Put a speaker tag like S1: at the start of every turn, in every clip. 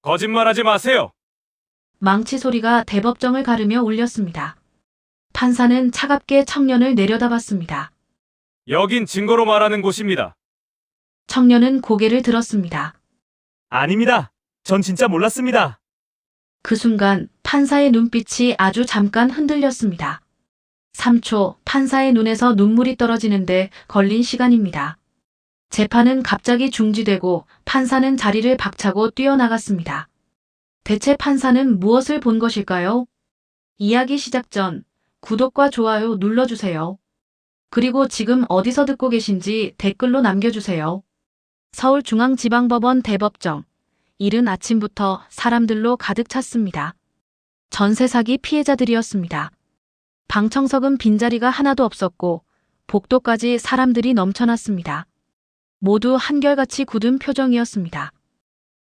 S1: 거짓말하지 마세요.
S2: 망치 소리가 대법정을 가르며 울렸습니다. 판사는 차갑게 청년을 내려다봤습니다.
S1: 여긴 증거로 말하는 곳입니다.
S2: 청년은 고개를 들었습니다.
S1: 아닙니다. 전 진짜 몰랐습니다.
S2: 그 순간 판사의 눈빛이 아주 잠깐 흔들렸습니다. 3초, 판사의 눈에서 눈물이 떨어지는데 걸린 시간입니다. 재판은 갑자기 중지되고 판사는 자리를 박차고 뛰어나갔습니다. 대체 판사는 무엇을 본 것일까요? 이야기 시작 전 구독과 좋아요 눌러주세요. 그리고 지금 어디서 듣고 계신지 댓글로 남겨주세요. 서울중앙지방법원 대법정. 이른 아침부터 사람들로 가득 찼습니다. 전세 사기 피해자들이었습니다. 방청석은 빈자리가 하나도 없었고 복도까지 사람들이 넘쳐났습니다. 모두 한결같이 굳은 표정이었습니다.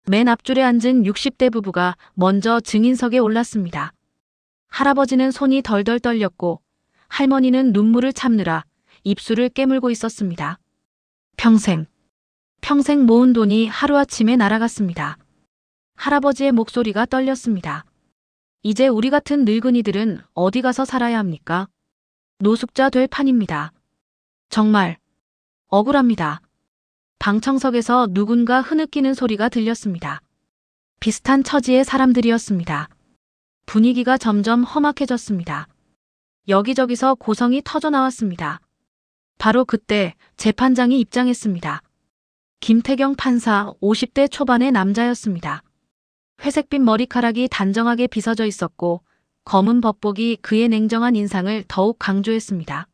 S2: 맨 앞줄에 앉은 60대 부부가 먼저 증인석에 올랐습니다. 할아버지는 손이 덜덜 떨렸고 할머니는 눈물을 참느라 입술을 깨물고 있었습니다. 평생 모은 돈이 하루아침에 날아갔습니다. 할아버지의 목소리가 떨렸습니다. 이제 우리 같은 늙은이들은 어디 가서 살아야 합니까? 노숙자 될 판입니다. 정말 억울합니다. 방청석에서 누군가 흐느끼는 소리가 들렸습니다. 비슷한 처지의 사람들이었습니다. 분위기가 점점 험악해졌습니다. 여기저기서 고성이 터져나왔습니다. 바로 그때 재판장이 입장했습니다. 김태경 판사 50대 초반의 남자였습니다. 회색빛 머리카락이 단정하게 빗어져 있었고 검은 법복이 그의 냉정한 인상을 더욱 강조했습니다.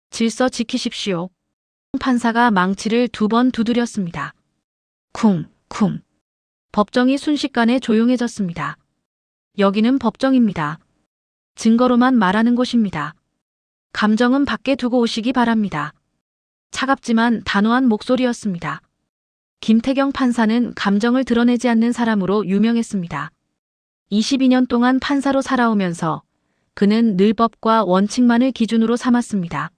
S2: 질서 지키십시오. 판사가 망치를 2번 두드렸습니다. 쿵. 법정이 순식간에 조용해졌습니다. 여기는 법정입니다. 증거로만 말하는 곳입니다. 감정은 밖에 두고 오시기 바랍니다. 차갑지만 단호한 목소리였습니다. 김태경 판사는 감정을 드러내지 않는 사람으로 유명했습니다. 22년 동안 판사로 살아오면서 그는 늘 법과 원칙만을 기준으로 삼았습니다.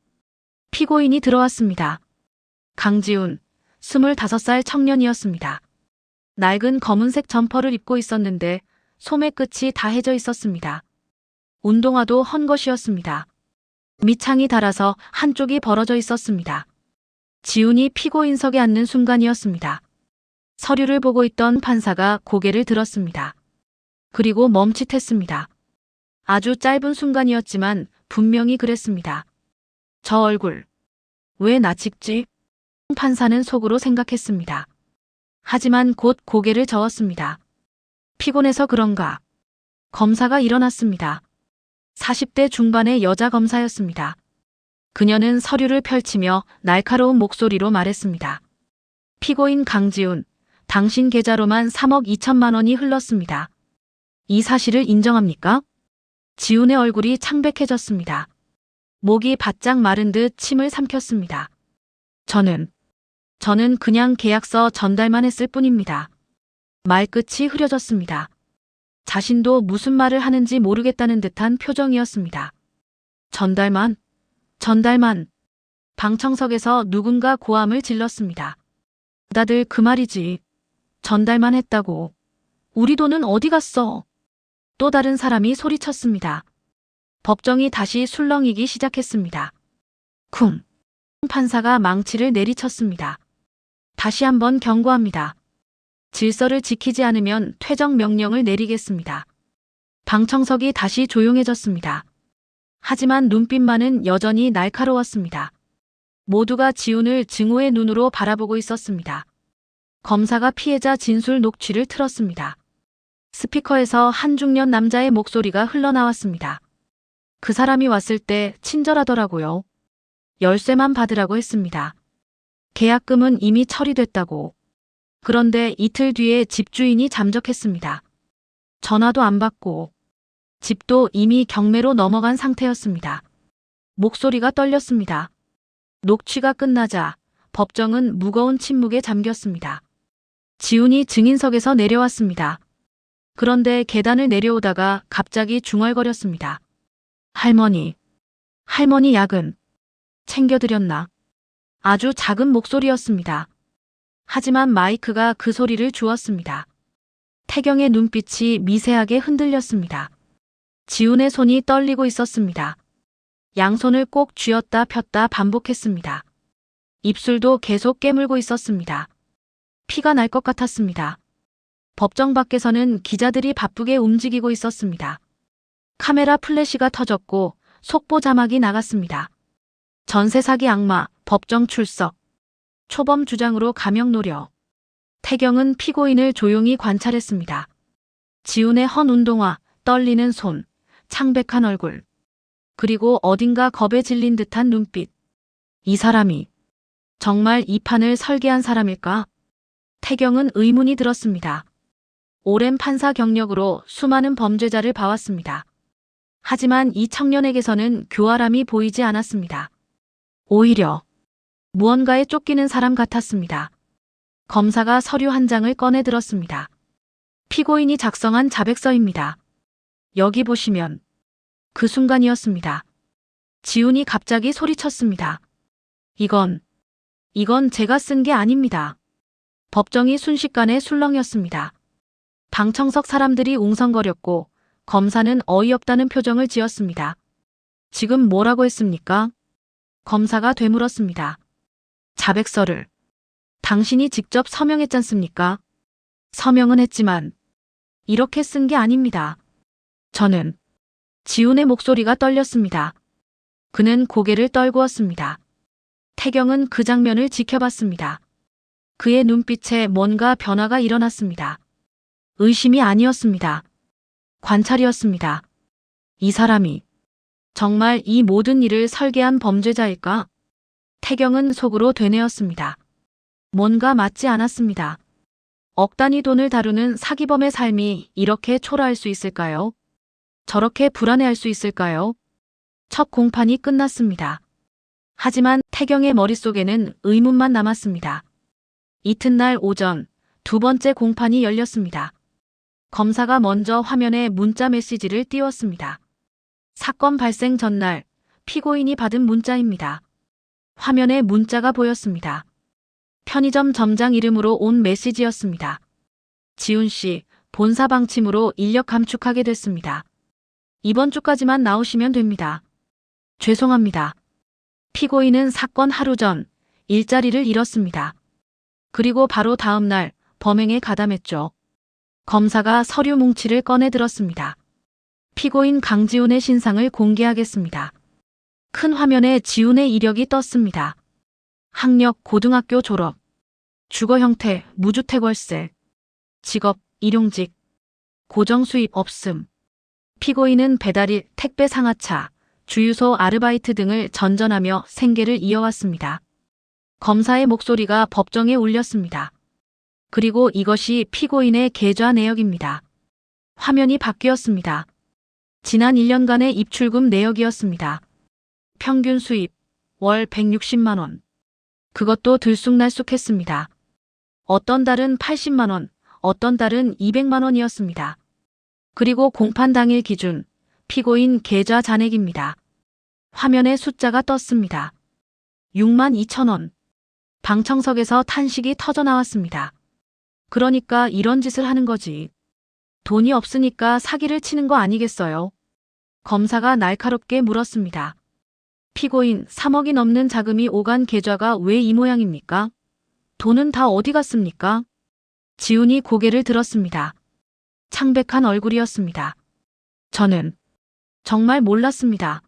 S2: 피고인이 들어왔습니다. 강지훈, 25살 청년이었습니다. 낡은 검은색 점퍼를 입고 있었는데 소매 끝이 다 해져 있었습니다. 운동화도 헌 것이었습니다. 밑창이 닳아서 한쪽이 벌어져 있었습니다. 지훈이 피고인석에 앉는 순간이었습니다. 서류를 보고 있던 판사가 고개를 들었습니다. 그리고 멈칫했습니다. 아주 짧은 순간이었지만 분명히 그랬습니다. 저 얼굴, 왜 나 찍지? 판사는 속으로 생각했습니다. 하지만 곧 고개를 저었습니다. 피곤해서 그런가? 검사가 일어났습니다. 40대 중반의 여자 검사였습니다. 그녀는 서류를 펼치며 날카로운 목소리로 말했습니다. 피고인 강지훈, 당신 계좌로만 3억 2천만 원이 흘렀습니다. 이 사실을 인정합니까? 지훈의 얼굴이 창백해졌습니다. 목이 바짝 마른 듯 침을 삼켰습니다. 저는 그냥 계약서 전달만 했을 뿐입니다. 말끝이 흐려졌습니다. 자신도 무슨 말을 하는지 모르겠다는 듯한 표정이었습니다. 전달만. 방청석에서 누군가 고함을 질렀습니다. 다들 그 말이지. 전달만 했다고. 우리 돈은 어디 갔어? 또 다른 사람이 소리쳤습니다. 법정이 다시 술렁이기 시작했습니다. 쿵. 판사가 망치를 내리쳤습니다. 다시 한번 경고합니다. 질서를 지키지 않으면 퇴정 명령을 내리겠습니다. 방청석이 다시 조용해졌습니다. 하지만 눈빛만은 여전히 날카로웠습니다. 모두가 지훈을 증오의 눈으로 바라보고 있었습니다. 검사가 피해자 진술 녹취를 틀었습니다. 스피커에서 한 중년 남자의 목소리가 흘러나왔습니다. 그 사람이 왔을 때 친절하더라고요. 열쇠만 받으라고 했습니다. 계약금은 이미 처리됐다고. 그런데 이틀 뒤에 집주인이 잠적했습니다. 전화도 안 받고 집도 이미 경매로 넘어간 상태였습니다. 목소리가 떨렸습니다. 녹취가 끝나자 법정은 무거운 침묵에 잠겼습니다. 지훈이 증인석에서 내려왔습니다. 그런데 계단을 내려오다가 갑자기 중얼거렸습니다. 할머니 약은 챙겨드렸나? 아주 작은 목소리였습니다. 하지만 마이크가 그 소리를 주었습니다. 태경의 눈빛이 미세하게 흔들렸습니다. 지훈의 손이 떨리고 있었습니다. 양손을 꼭 쥐었다 폈다 반복했습니다. 입술도 계속 깨물고 있었습니다. 피가 날 것 같았습니다. 법정 밖에서는 기자들이 바쁘게 움직이고 있었습니다. 카메라 플래시가 터졌고 속보 자막이 나갔습니다. 전세 사기 악마, 법정 출석. 초범 주장으로 감형 노려. 태경은 피고인을 조용히 관찰했습니다. 지훈의 헌 운동화, 떨리는 손, 창백한 얼굴. 그리고 어딘가 겁에 질린 듯한 눈빛. 이 사람이 정말 이 판을 설계한 사람일까? 태경은 의문이 들었습니다. 오랜 판사 경력으로 수많은 범죄자를 봐왔습니다. 하지만 이 청년에게서는 교활함이 보이지 않았습니다. 오히려 무언가에 쫓기는 사람 같았습니다. 검사가 서류 한 장을 꺼내 들었습니다. 피고인이 작성한 자백서입니다. 여기 보시면. 그 순간이었습니다. 지훈이 갑자기 소리쳤습니다. 이건 제가 쓴 게 아닙니다. 법정이 순식간에 술렁였습니다. 방청석 사람들이 웅성거렸고 검사는 어이없다는 표정을 지었습니다. 지금 뭐라고 했습니까? 검사가 되물었습니다. 자백서를 당신이 직접 서명했잖습니까? 서명은 했지만 이렇게 쓴 게 아닙니다. 저는 지훈의 목소리가 떨렸습니다. 그는 고개를 떨구었습니다. 태경은 그 장면을 지켜봤습니다. 그의 눈빛에 뭔가 변화가 일어났습니다. 의심이 아니었습니다. 관찰이었습니다. 이 사람이 정말 이 모든 일을 설계한 범죄자일까? 태경은 속으로 되뇌었습니다. 뭔가 맞지 않았습니다. 억 단위 돈을 다루는 사기범의 삶이 이렇게 초라할 수 있을까요? 저렇게 불안해할 수 있을까요? 첫 공판이 끝났습니다. 하지만 태경의 머릿속에는 의문만 남았습니다. 이튿날 오전 두 번째 공판이 열렸습니다. 검사가 먼저 화면에 문자 메시지를 띄웠습니다. 사건 발생 전날 피고인이 받은 문자입니다. 화면에 문자가 보였습니다. 편의점 점장 이름으로 온 메시지였습니다. 지훈 씨, 본사 방침으로 인력 감축하게 됐습니다. 이번 주까지만 나오시면 됩니다. 죄송합니다. 피고인은 사건 하루 전 일자리를 잃었습니다. 그리고 바로 다음 날 범행에 가담했죠. 검사가 서류 뭉치를 꺼내 들었습니다. 피고인 강지훈의 신상을 공개하겠습니다. 큰 화면에 지훈의 이력이 떴습니다. 학력 고등학교 졸업, 주거 형태 무주택 월세, 직업 일용직, 고정 수입 없음. 피고인은 배달일, 택배 상하차, 주유소 아르바이트 등을 전전하며 생계를 이어왔습니다. 검사의 목소리가 법정에 울렸습니다. 그리고 이것이 피고인의 계좌 내역입니다. 화면이 바뀌었습니다. 지난 1년간의 입출금 내역이었습니다. 평균 수입 월 160만 원. 그것도 들쑥날쑥했습니다. 어떤 달은 80만 원, 어떤 달은 200만 원이었습니다. 그리고 공판 당일 기준 피고인 계좌 잔액입니다. 화면에 숫자가 떴습니다. 6만 2천 원. 방청석에서 탄식이 터져나왔습니다. 그러니까 이런 짓을 하는 거지. 돈이 없으니까 사기를 치는 거 아니겠어요? 검사가 날카롭게 물었습니다. 피고인 3억이 넘는 자금이 오간 계좌가 왜 이 모양입니까? 돈은 다 어디 갔습니까? 지훈이 고개를 들었습니다. 창백한 얼굴이었습니다. 저는 정말 몰랐습니다.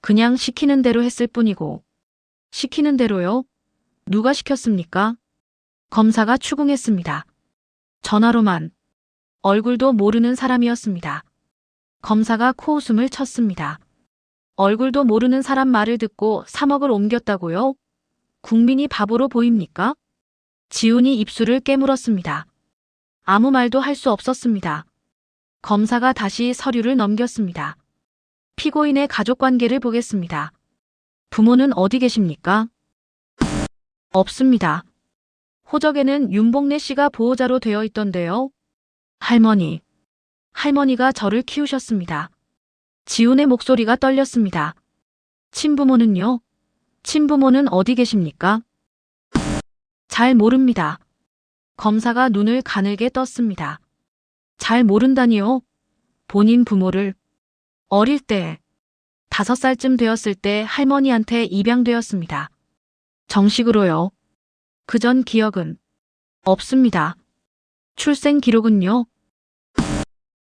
S2: 그냥 시키는 대로 했을 뿐이고. 시키는 대로요? 누가 시켰습니까? 검사가 추궁했습니다. 전화로만. 얼굴도 모르는 사람이었습니다. 검사가 코웃음을 쳤습니다. 얼굴도 모르는 사람 말을 듣고 3억을 옮겼다고요? 국민이 바보로 보입니까? 지훈이 입술을 깨물었습니다. 아무 말도 할 수 없었습니다. 검사가 다시 서류를 넘겼습니다. 피고인의 가족관계를 보겠습니다. 부모는 어디 계십니까? 없습니다. 호적에는 윤복래 씨가 보호자로 되어 있던데요. 할머니가 저를 키우셨습니다. 지훈의 목소리가 떨렸습니다. 친부모는요? 친부모는 어디 계십니까? 잘 모릅니다. 검사가 눈을 가늘게 떴습니다. 잘 모른다니요? 본인 부모를 어릴 때 5살쯤 되었을 때 할머니한테 입양되었습니다. 정식으로요. 그전 기억은 없습니다. 출생 기록은요?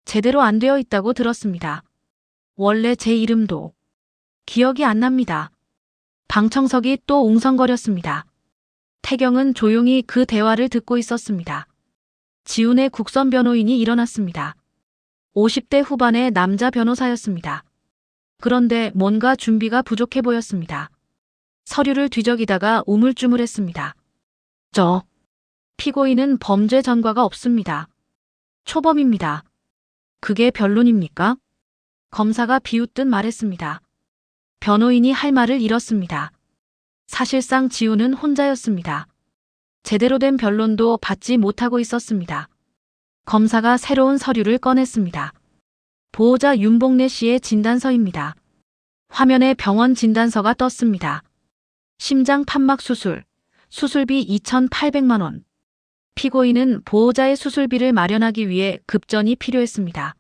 S2: 제대로 안 되어 있다고 들었습니다. 원래 제 이름도 기억이 안 납니다. 방청석이 또 웅성거렸습니다. 태경은 조용히 그 대화를 듣고 있었습니다. 지훈의 국선 변호인이 일어났습니다. 50대 후반의 남자 변호사였습니다. 그런데 뭔가 준비가 부족해 보였습니다. 서류를 뒤적이다가 우물쭈물했습니다. 피고인은 범죄 전과가 없습니다. 초범입니다. 그게 변론입니까? 검사가 비웃듯 말했습니다. 변호인이 할 말을 잃었습니다. 사실상 지훈은 혼자였습니다. 제대로 된 변론도 받지 못하고 있었습니다. 검사가 새로운 서류를 꺼냈습니다. 보호자 윤복래 씨의 진단서입니다. 화면에 병원 진단서가 떴습니다. 심장 판막 수술, 수술비 2,800만 원. 피고인은 보호자의 수술비를 마련하기 위해 급전이 필요했습니다.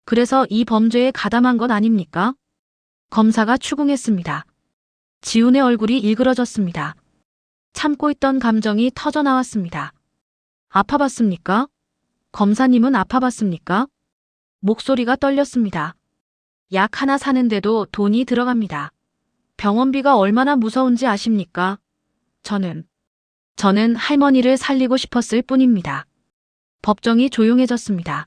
S2: 그래서 이 범죄에 가담한 것 아닙니까? 검사가 추궁했습니다. 지훈의 얼굴이 일그러졌습니다. 참고 있던 감정이 터져나왔습니다. 아파봤습니까? 검사님은 아파봤습니까? 목소리가 떨렸습니다. 약 하나 사는데도 돈이 들어갑니다. 병원비가 얼마나 무서운지 아십니까? 저는 할머니를 살리고 싶었을 뿐입니다. 법정이 조용해졌습니다.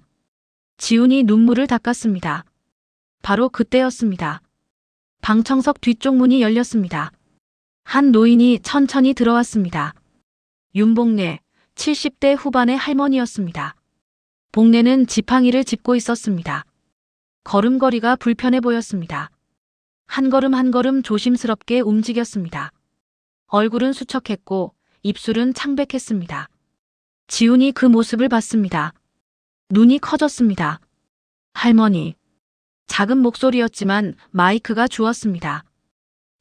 S2: 지훈이 눈물을 닦았습니다. 바로 그때였습니다. 방청석 뒤쪽 문이 열렸습니다. 한 노인이 천천히 들어왔습니다. 윤복래, 70대 후반의 할머니였습니다. 복래는 지팡이를 짚고 있었습니다. 걸음걸이가 불편해 보였습니다. 한 걸음 한 걸음 조심스럽게 움직였습니다. 얼굴은 수척했고 입술은 창백했습니다. 지훈이 그 모습을 봤습니다. 눈이 커졌습니다. 할머니. 작은 목소리였지만 마이크가 주었습니다.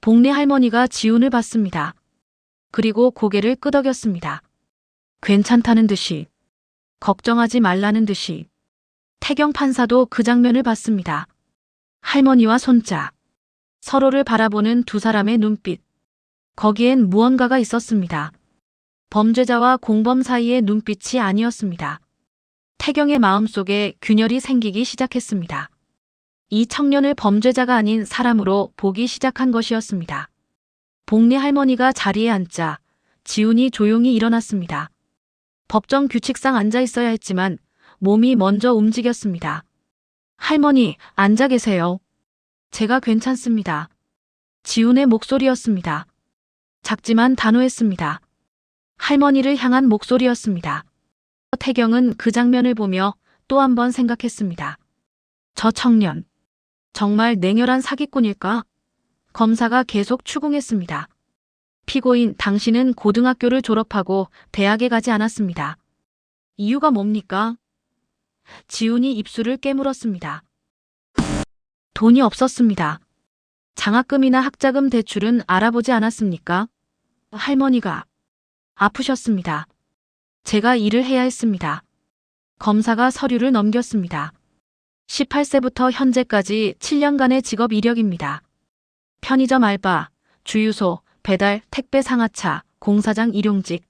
S2: 복래 할머니가 지훈을 봤습니다. 그리고 고개를 끄덕였습니다. 괜찮다는 듯이, 걱정하지 말라는 듯이. 태경 판사도 그 장면을 봤습니다. 할머니와 손자, 서로를 바라보는 두 사람의 눈빛. 거기엔 무언가가 있었습니다. 범죄자와 공범 사이의 눈빛이 아니었습니다. 태경의 마음속에 균열이 생기기 시작했습니다. 이 청년을 범죄자가 아닌 사람으로 보기 시작한 것이었습니다. 복래 할머니가 자리에 앉자 지훈이 조용히 일어났습니다. 법정 규칙상 앉아 있어야 했지만 몸이 먼저 움직였습니다. 할머니, 앉아 계세요. 제가 괜찮습니다. 지훈의 목소리였습니다. 작지만 단호했습니다. 할머니를 향한 목소리였습니다. 태경은 그 장면을 보며 또 한 번 생각했습니다. 저 청년, 정말 냉혈한 사기꾼일까? 검사가 계속 추궁했습니다. 피고인, 당신은 고등학교를 졸업하고 대학에 가지 않았습니다. 이유가 뭡니까? 지훈이 입술을 깨물었습니다. 돈이 없었습니다. 장학금이나 학자금 대출은 알아보지 않았습니까? 할머니가 아프셨습니다. 제가 일을 해야 했습니다. 검사가 서류를 넘겼습니다. 18세부터 현재까지 7년간의 직업 이력입니다. 편의점 알바, 주유소, 배달, 택배 상하차, 공사장 일용직.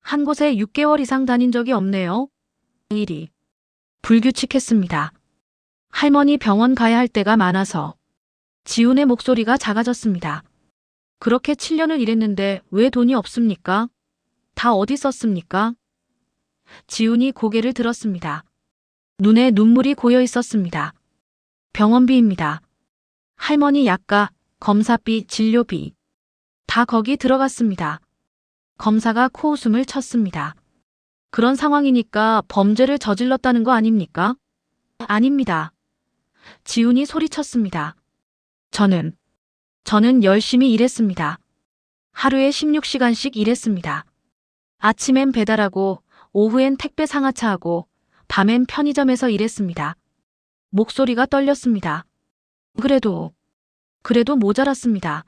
S2: 한 곳에 6개월 이상 다닌 적이 없네요. 일이 불규칙했습니다. 할머니 병원 가야 할 때가 많아서. 지훈의 목소리가 작아졌습니다. 그렇게 7년을 일했는데 왜 돈이 없습니까? 다 어디 썼습니까? 지훈이 고개를 들었습니다. 눈에 눈물이 고여 있었습니다. 병원비입니다. 할머니 약가, 검사비, 진료비. 다 거기 들어갔습니다. 검사가 코웃음을 쳤습니다. 그런 상황이니까 범죄를 저질렀다는 거 아닙니까? 아닙니다. 지훈이 소리쳤습니다. 저는 열심히 일했습니다. 하루에 16시간씩 일했습니다. 아침엔 배달하고 오후엔 택배 상하차하고 밤엔 편의점에서 일했습니다. 목소리가 떨렸습니다. 그래도 모자랐습니다.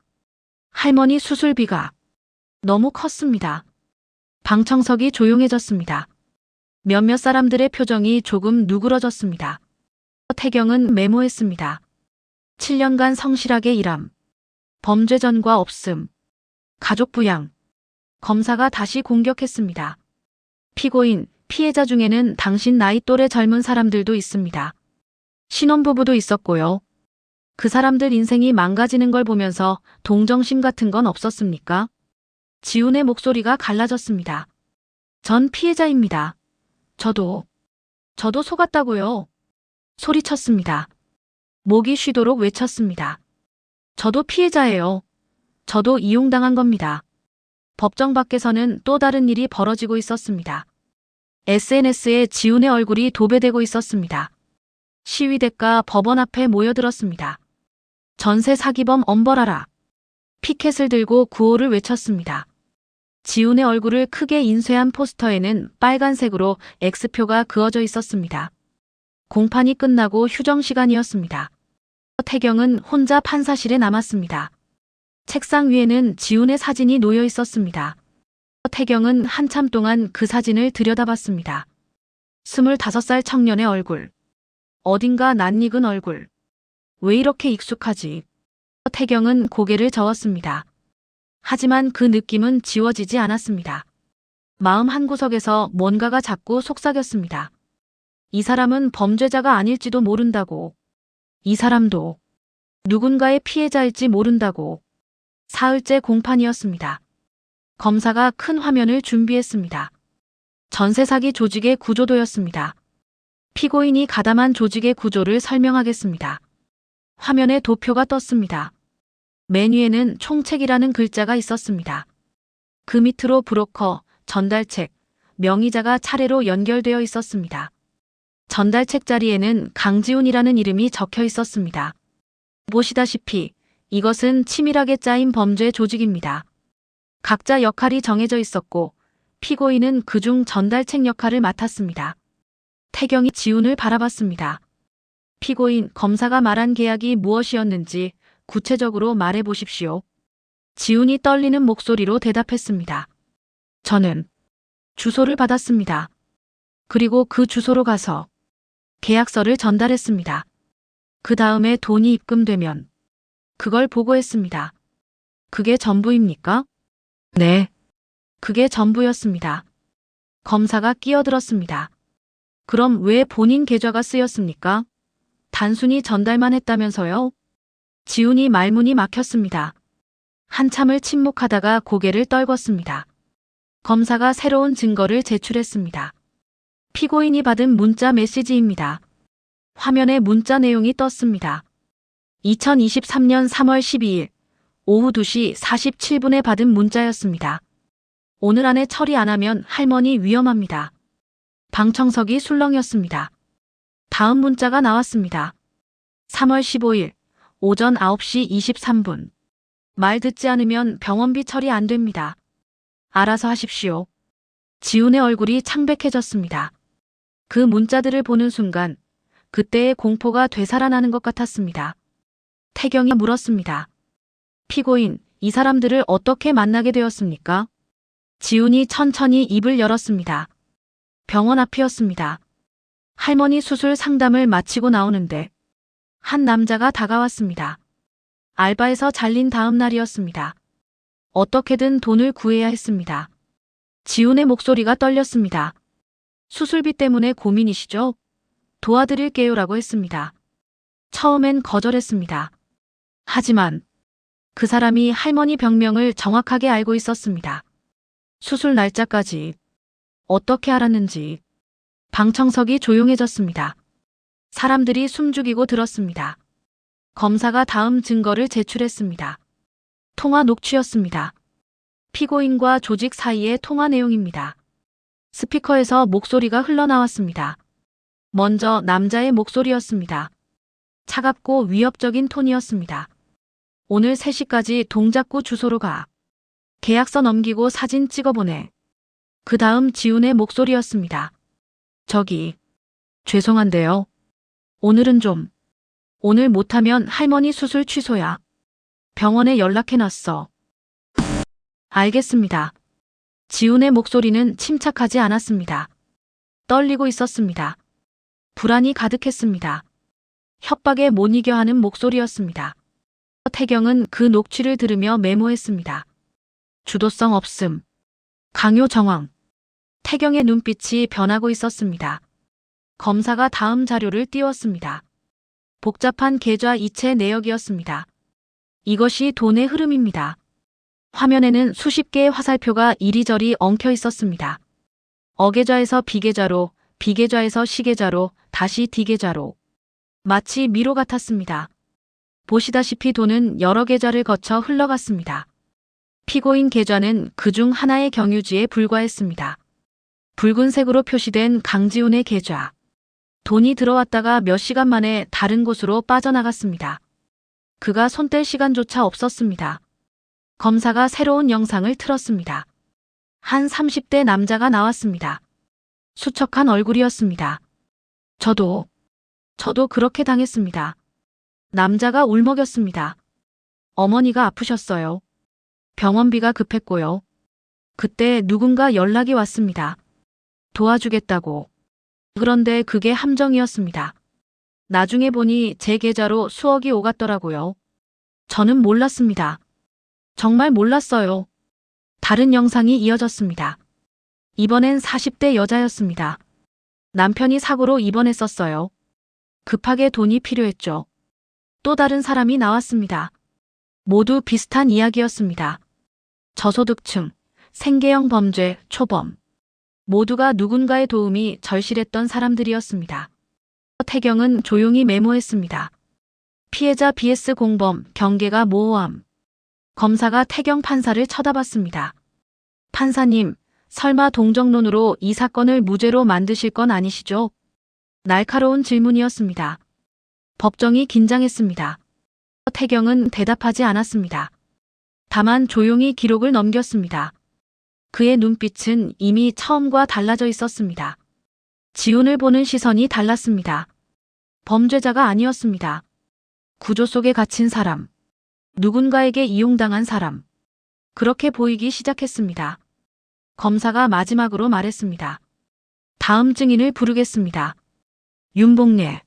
S2: 할머니 수술비가 너무 컸습니다. 방청석이 조용해졌습니다. 몇몇 사람들의 표정이 조금 누그러졌습니다. 태경은 메모했습니다. 7년간 성실하게 일함. 범죄 전과 없음. 가족 부양. 검사가 다시 공격했습니다. 피고인, 피해자 중에는 당신 나이 또래 젊은 사람들도 있습니다. 신혼부부도 있었고요. 그 사람들 인생이 망가지는 걸 보면서 동정심 같은 건 없었습니까? 지훈의 목소리가 갈라졌습니다. 전 피해자입니다. 저도 속았다고요. 소리쳤습니다. 목이 쉬도록 외쳤습니다. 저도 피해자예요. 저도 이용당한 겁니다. 법정 밖에서는 또 다른 일이 벌어지고 있었습니다. SNS에 지훈의 얼굴이 도배되고 있었습니다. 시위대가 법원 앞에 모여들었습니다. 전세 사기범 엄벌하라. 피켓을 들고 구호를 외쳤습니다. 지훈의 얼굴을 크게 인쇄한 포스터에는 빨간색으로 X표가 그어져 있었습니다. 공판이 끝나고 휴정 시간이었습니다. 태경은 혼자 판사실에 남았습니다. 책상 위에는 지훈의 사진이 놓여 있었습니다. 태경은 한참 동안 그 사진을 들여다봤습니다. 25살 청년의 얼굴. 어딘가 낯익은 얼굴. 왜 이렇게 익숙하지? 태경은 고개를 저었습니다. 하지만 그 느낌은 지워지지 않았습니다. 마음 한구석에서 뭔가가 자꾸 속삭였습니다. 이 사람은 범죄자가 아닐지도 모른다고. 이 사람도 누군가의 피해자일지 모른다고. 사흘째 공판이었습니다. 검사가 큰 화면을 준비했습니다. 전세 사기 조직의 구조도였습니다. 피고인이 가담한 조직의 구조를 설명하겠습니다. 화면에 도표가 떴습니다. 맨 위에는 총책이라는 글자가 있었습니다. 그 밑으로 브로커, 전달책, 명의자가 차례로 연결되어 있었습니다. 전달책 자리에는 강지훈이라는 이름이 적혀 있었습니다. 보시다시피 이것은 치밀하게 짜인 범죄 조직입니다. 각자 역할이 정해져 있었고 피고인은 그중 전달책 역할을 맡았습니다. 태경이 지훈을 바라봤습니다. 피고인, 검사가 말한 계약이 무엇이었는지 구체적으로 말해 보십시오. 지훈이 떨리는 목소리로 대답했습니다. 저는 주소를 받았습니다. 그리고 그 주소로 가서 계약서를 전달했습니다. 그 다음에 돈이 입금되면 그걸 보고했습니다. 그게 전부입니까? 네. 그게 전부였습니다. 검사가 끼어들었습니다. 그럼 왜 본인 계좌가 쓰였습니까? 단순히 전달만 했다면서요? 지훈이 말문이 막혔습니다. 한참을 침묵하다가 고개를 떨궜습니다. 검사가 새로운 증거를 제출했습니다. 피고인이 받은 문자 메시지입니다. 화면에 문자 내용이 떴습니다. 2023년 3월 12일 오후 2시 47분에 받은 문자였습니다. 오늘 안에 처리 안 하면 할머니 위험합니다. 방청석이 술렁였습니다. 다음 문자가 나왔습니다. 3월 15일 오전 9시 23분. 말 듣지 않으면 병원비 처리 안 됩니다. 알아서 하십시오. 지훈의 얼굴이 창백해졌습니다. 그 문자들을 보는 순간 그때의 공포가 되살아나는 것 같았습니다. 태경이 물었습니다. 피고인, 이 사람들을 어떻게 만나게 되었습니까? 지훈이 천천히 입을 열었습니다. 병원 앞이었습니다. 할머니 수술 상담을 마치고 나오는데 한 남자가 다가왔습니다. 알바에서 잘린 다음 날이었습니다. 어떻게든 돈을 구해야 했습니다. 지훈의 목소리가 떨렸습니다. 수술비 때문에 고민이시죠? 도와드릴게요라고 했습니다. 처음엔 거절했습니다. 하지만 그 사람이 할머니 병명을 정확하게 알고 있었습니다. 수술 날짜까지 어떻게 알았는지. 방청석이 조용해졌습니다. 사람들이 숨죽이고 들었습니다. 검사가 다음 증거를 제출했습니다. 통화 녹취였습니다. 피고인과 조직 사이의 통화 내용입니다. 스피커에서 목소리가 흘러나왔습니다. 먼저 남자의 목소리였습니다. 차갑고 위협적인 톤이었습니다. 오늘 3시까지 동작구 주소로 가. 계약서 넘기고 사진 찍어보내. 그 다음 지훈의 목소리였습니다. 저기, 죄송한데요. 오늘은 좀. 오늘 못하면 할머니 수술 취소야. 병원에 연락해놨어. 알겠습니다. 지훈의 목소리는 침착하지 않았습니다. 떨리고 있었습니다. 불안이 가득했습니다. 협박에 못 이겨 하는 목소리였습니다. 태경은 그 녹취를 들으며 메모했습니다. 주도성 없음. 강요 정황. 태경의 눈빛이 변하고 있었습니다. 검사가 다음 자료를 띄웠습니다. 복잡한 계좌 이체 내역이었습니다. 이것이 돈의 흐름입니다. 화면에는 수십 개의 화살표가 이리저리 엉켜 있었습니다. 어계좌에서 비계좌로, 비계좌에서 시계좌로, 다시 D계좌로. 마치 미로 같았습니다. 보시다시피 돈은 여러 계좌를 거쳐 흘러갔습니다. 피고인 계좌는 그중 하나의 경유지에 불과했습니다. 붉은색으로 표시된 강지훈의 계좌. 돈이 들어왔다가 몇 시간 만에 다른 곳으로 빠져나갔습니다. 그가 손댈 시간조차 없었습니다. 검사가 새로운 영상을 틀었습니다. 한 30대 남자가 나왔습니다. 수척한 얼굴이었습니다. 저도 그렇게 당했습니다. 남자가 울먹였습니다. 어머니가 아프셨어요. 병원비가 급했고요. 그때 누군가 연락이 왔습니다. 도와주겠다고. 그런데 그게 함정이었습니다. 나중에 보니 제 계좌로 수억이 오갔더라고요. 저는 몰랐습니다. 정말 몰랐어요. 다른 영상이 이어졌습니다. 이번엔 40대 여자였습니다. 남편이 사고로 입원했었어요. 급하게 돈이 필요했죠. 또 다른 사람이 나왔습니다. 모두 비슷한 이야기였습니다. 저소득층, 생계형 범죄, 초범. 모두가 누군가의 도움이 절실했던 사람들이었습니다. 태경은 조용히 메모했습니다. 피해자 vs 공범, 경계가 모호함. 검사가 태경 판사를 쳐다봤습니다. 판사님, 설마 동정론으로 이 사건을 무죄로 만드실 건 아니시죠? 날카로운 질문이었습니다. 법정이 긴장했습니다. 태경은 대답하지 않았습니다. 다만 조용히 기록을 넘겼습니다. 그의 눈빛은 이미 처음과 달라져 있었습니다. 지훈을 보는 시선이 달랐습니다. 범죄자가 아니었습니다. 구조 속에 갇힌 사람. 누군가에게 이용당한 사람. 그렇게 보이기 시작했습니다. 검사가 마지막으로 말했습니다. 다음 증인을 부르겠습니다. 윤봉래.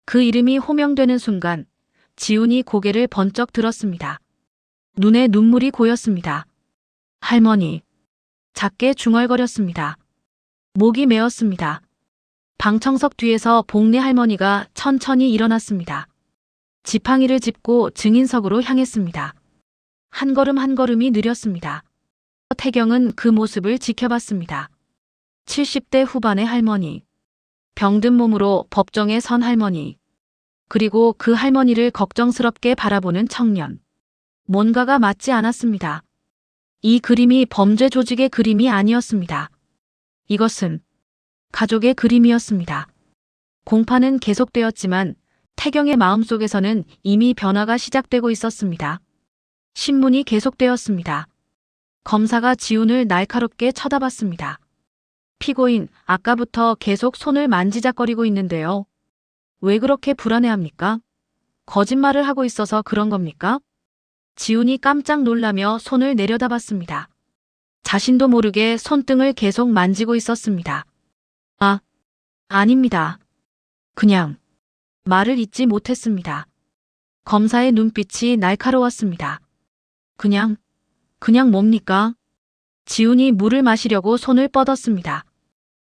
S2: 그 이름이 호명되는 순간 지훈이 고개를 번쩍 들었습니다. 눈에 눈물이 고였습니다. 할머니. 작게 중얼거렸습니다. 목이 메었습니다. 방청석 뒤에서 복례 할머니가 천천히 일어났습니다. 지팡이를 짚고 증인석으로 향했습니다. 한 걸음 한 걸음이 느렸습니다. 태경은 그 모습을 지켜봤습니다. 70대 후반의 할머니. 병든 몸으로 법정에 선 할머니. 그리고 그 할머니를 걱정스럽게 바라보는 청년. 뭔가가 맞지 않았습니다. 이 그림이 범죄 조직의 그림이 아니었습니다. 이것은 가족의 그림이었습니다. 공판은 계속되었지만 태경의 마음속에서는 이미 변화가 시작되고 있었습니다. 신문이 계속되었습니다. 검사가 지훈을 날카롭게 쳐다봤습니다. 피고인, 아까부터 계속 손을 만지작거리고 있는데요. 왜 그렇게 불안해합니까? 거짓말을 하고 있어서 그런 겁니까? 지훈이 깜짝 놀라며 손을 내려다봤습니다. 자신도 모르게 손등을 계속 만지고 있었습니다. 아닙니다. 그냥 말을 잇지 못했습니다. 검사의 눈빛이 날카로웠습니다. 그냥 뭡니까? 지훈이 물을 마시려고 손을 뻗었습니다.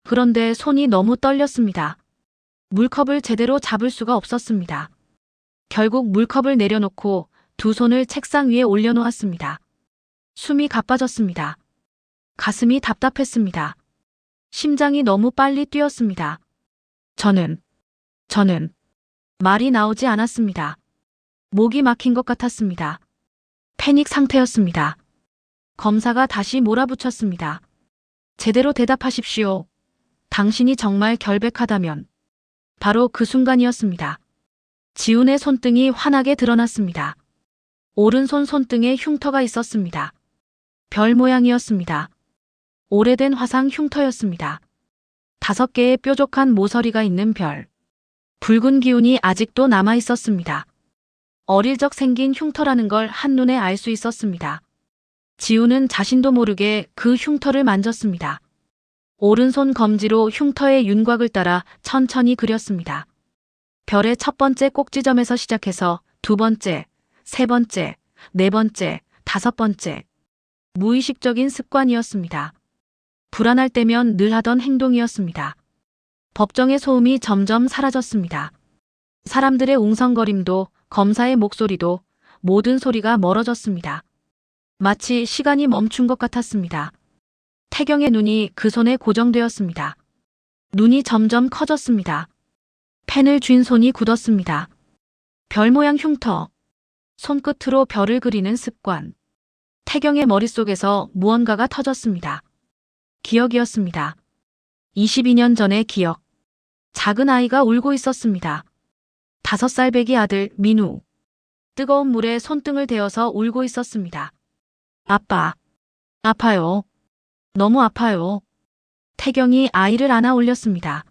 S2: 그런데 손이 너무 떨렸습니다. 물컵을 제대로 잡을 수가 없었습니다. 결국 물컵을 내려놓고 두 손을 책상 위에 올려놓았습니다. 숨이 가빠졌습니다. 가슴이 답답했습니다. 심장이 너무 빨리 뛰었습니다. 저는 말이 나오지 않았습니다. 목이 막힌 것 같았습니다. 패닉 상태였습니다. 검사가 다시 몰아붙였습니다. 제대로 대답하십시오. 당신이 정말 결백하다면. 바로 그 순간이었습니다. 지훈의 손등이 환하게 드러났습니다. 오른손 손등에 흉터가 있었습니다. 별 모양이었습니다. 오래된 화상 흉터였습니다. 5개의 뾰족한 모서리가 있는 별. 붉은 기운이 아직도 남아 있었습니다. 어릴 적 생긴 흉터라는 걸 한눈에 알 수 있었습니다. 지훈은 자신도 모르게 그 흉터를 만졌습니다. 오른손 검지로 흉터의 윤곽을 따라 천천히 그렸습니다. 별의 첫 번째 꼭지점에서 시작해서 두 번째, 세 번째, 네 번째, 다섯 번째. 무의식적인 습관이었습니다. 불안할 때면 늘 하던 행동이었습니다. 법정의 소음이 점점 사라졌습니다. 사람들의 웅성거림도, 검사의 목소리도, 모든 소리가 멀어졌습니다. 마치 시간이 멈춘 것 같았습니다. 태경의 눈이 그 손에 고정되었습니다. 눈이 점점 커졌습니다. 펜을 쥔 손이 굳었습니다. 별 모양 흉터, 손끝으로 별을 그리는 습관. 태경의 머릿속에서 무언가가 터졌습니다. 기억이었습니다. 22년 전의 기억. 작은 아이가 울고 있었습니다. 5살 배기 아들 민우. 뜨거운 물에 손등을 대어서 울고 있었습니다. 아빠, 아파요. 너무 아파요. 태경이 아이를 안아 올렸습니다.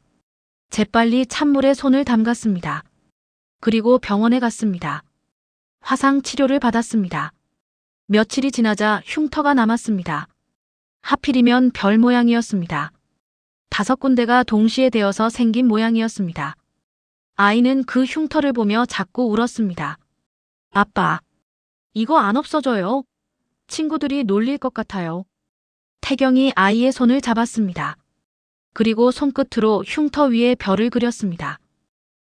S2: 재빨리 찬물에 손을 담갔습니다. 그리고 병원에 갔습니다. 화상 치료를 받았습니다. 며칠이 지나자 흉터가 남았습니다. 하필이면 별 모양이었습니다. 5군데가 동시에 되어서 생긴 모양이었습니다. 아이는 그 흉터를 보며 자꾸 울었습니다. 아빠, 이거 안 없어져요. 친구들이 놀릴 것 같아요. 태경이 아이의 손을 잡았습니다. 그리고 손끝으로 흉터 위에 별을 그렸습니다.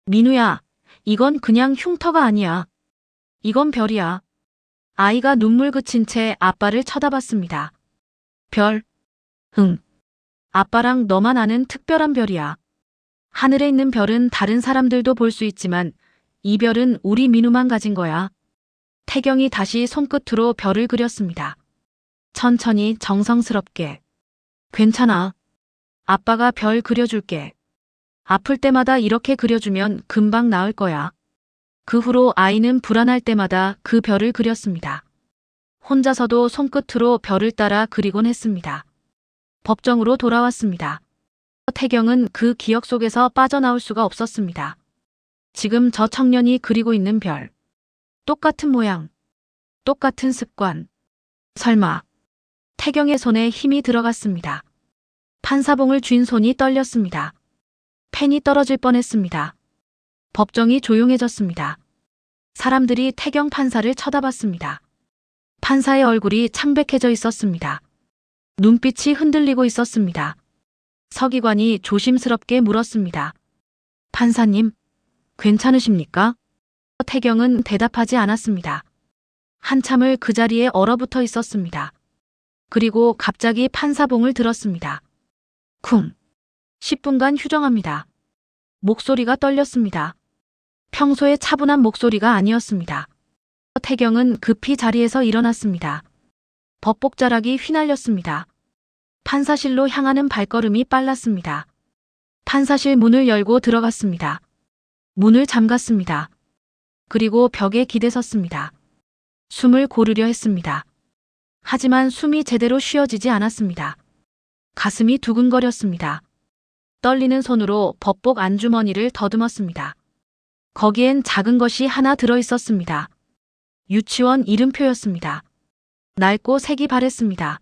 S2: 민우야, 이건 그냥 흉터가 아니야. 이건 별이야. 아이가 눈물 그친 채 아빠를 쳐다봤습니다. 별? 응. 아빠랑 너만 아는 특별한 별이야. 하늘에 있는 별은 다른 사람들도 볼 수 있지만 이 별은 우리 민우만 가진 거야. 태경이 다시 손끝으로 별을 그렸습니다. 천천히 정성스럽게. 괜찮아. 아빠가 별 그려줄게. 아플 때마다 이렇게 그려주면 금방 나을 거야. 그 후로 아이는 불안할 때마다 그 별을 그렸습니다. 혼자서도 손끝으로 별을 따라 그리곤 했습니다. 법정으로 돌아왔습니다. 태경은 그 기억 속에서 빠져나올 수가 없었습니다. 지금 저 청년이 그리고 있는 별. 똑같은 모양. 똑같은 습관. 설마. 태경의 손에 힘이 들어갔습니다. 판사봉을 쥔 손이 떨렸습니다. 펜이 떨어질 뻔했습니다. 법정이 조용해졌습니다. 사람들이 태경 판사를 쳐다봤습니다. 판사의 얼굴이 창백해져 있었습니다. 눈빛이 흔들리고 있었습니다. 서기관이 조심스럽게 물었습니다. 판사님, 괜찮으십니까? 태경은 대답하지 않았습니다. 한참을 그 자리에 얼어붙어 있었습니다. 그리고 갑자기 판사봉을 들었습니다. 쿵. 10분간 휴정합니다. 목소리가 떨렸습니다. 평소의 차분한 목소리가 아니었습니다. 태경은 급히 자리에서 일어났습니다. 법복자락이 휘날렸습니다. 판사실로 향하는 발걸음이 빨랐습니다. 판사실 문을 열고 들어갔습니다. 문을 잠갔습니다. 그리고 벽에 기대섰습니다. 숨을 고르려 했습니다. 하지만 숨이 제대로 쉬어지지 않았습니다. 가슴이 두근거렸습니다. 떨리는 손으로 법복 안주머니를 더듬었습니다. 거기엔 작은 것이 하나 들어있었습니다. 유치원 이름표였습니다. 낡고 색이 바랬습니다.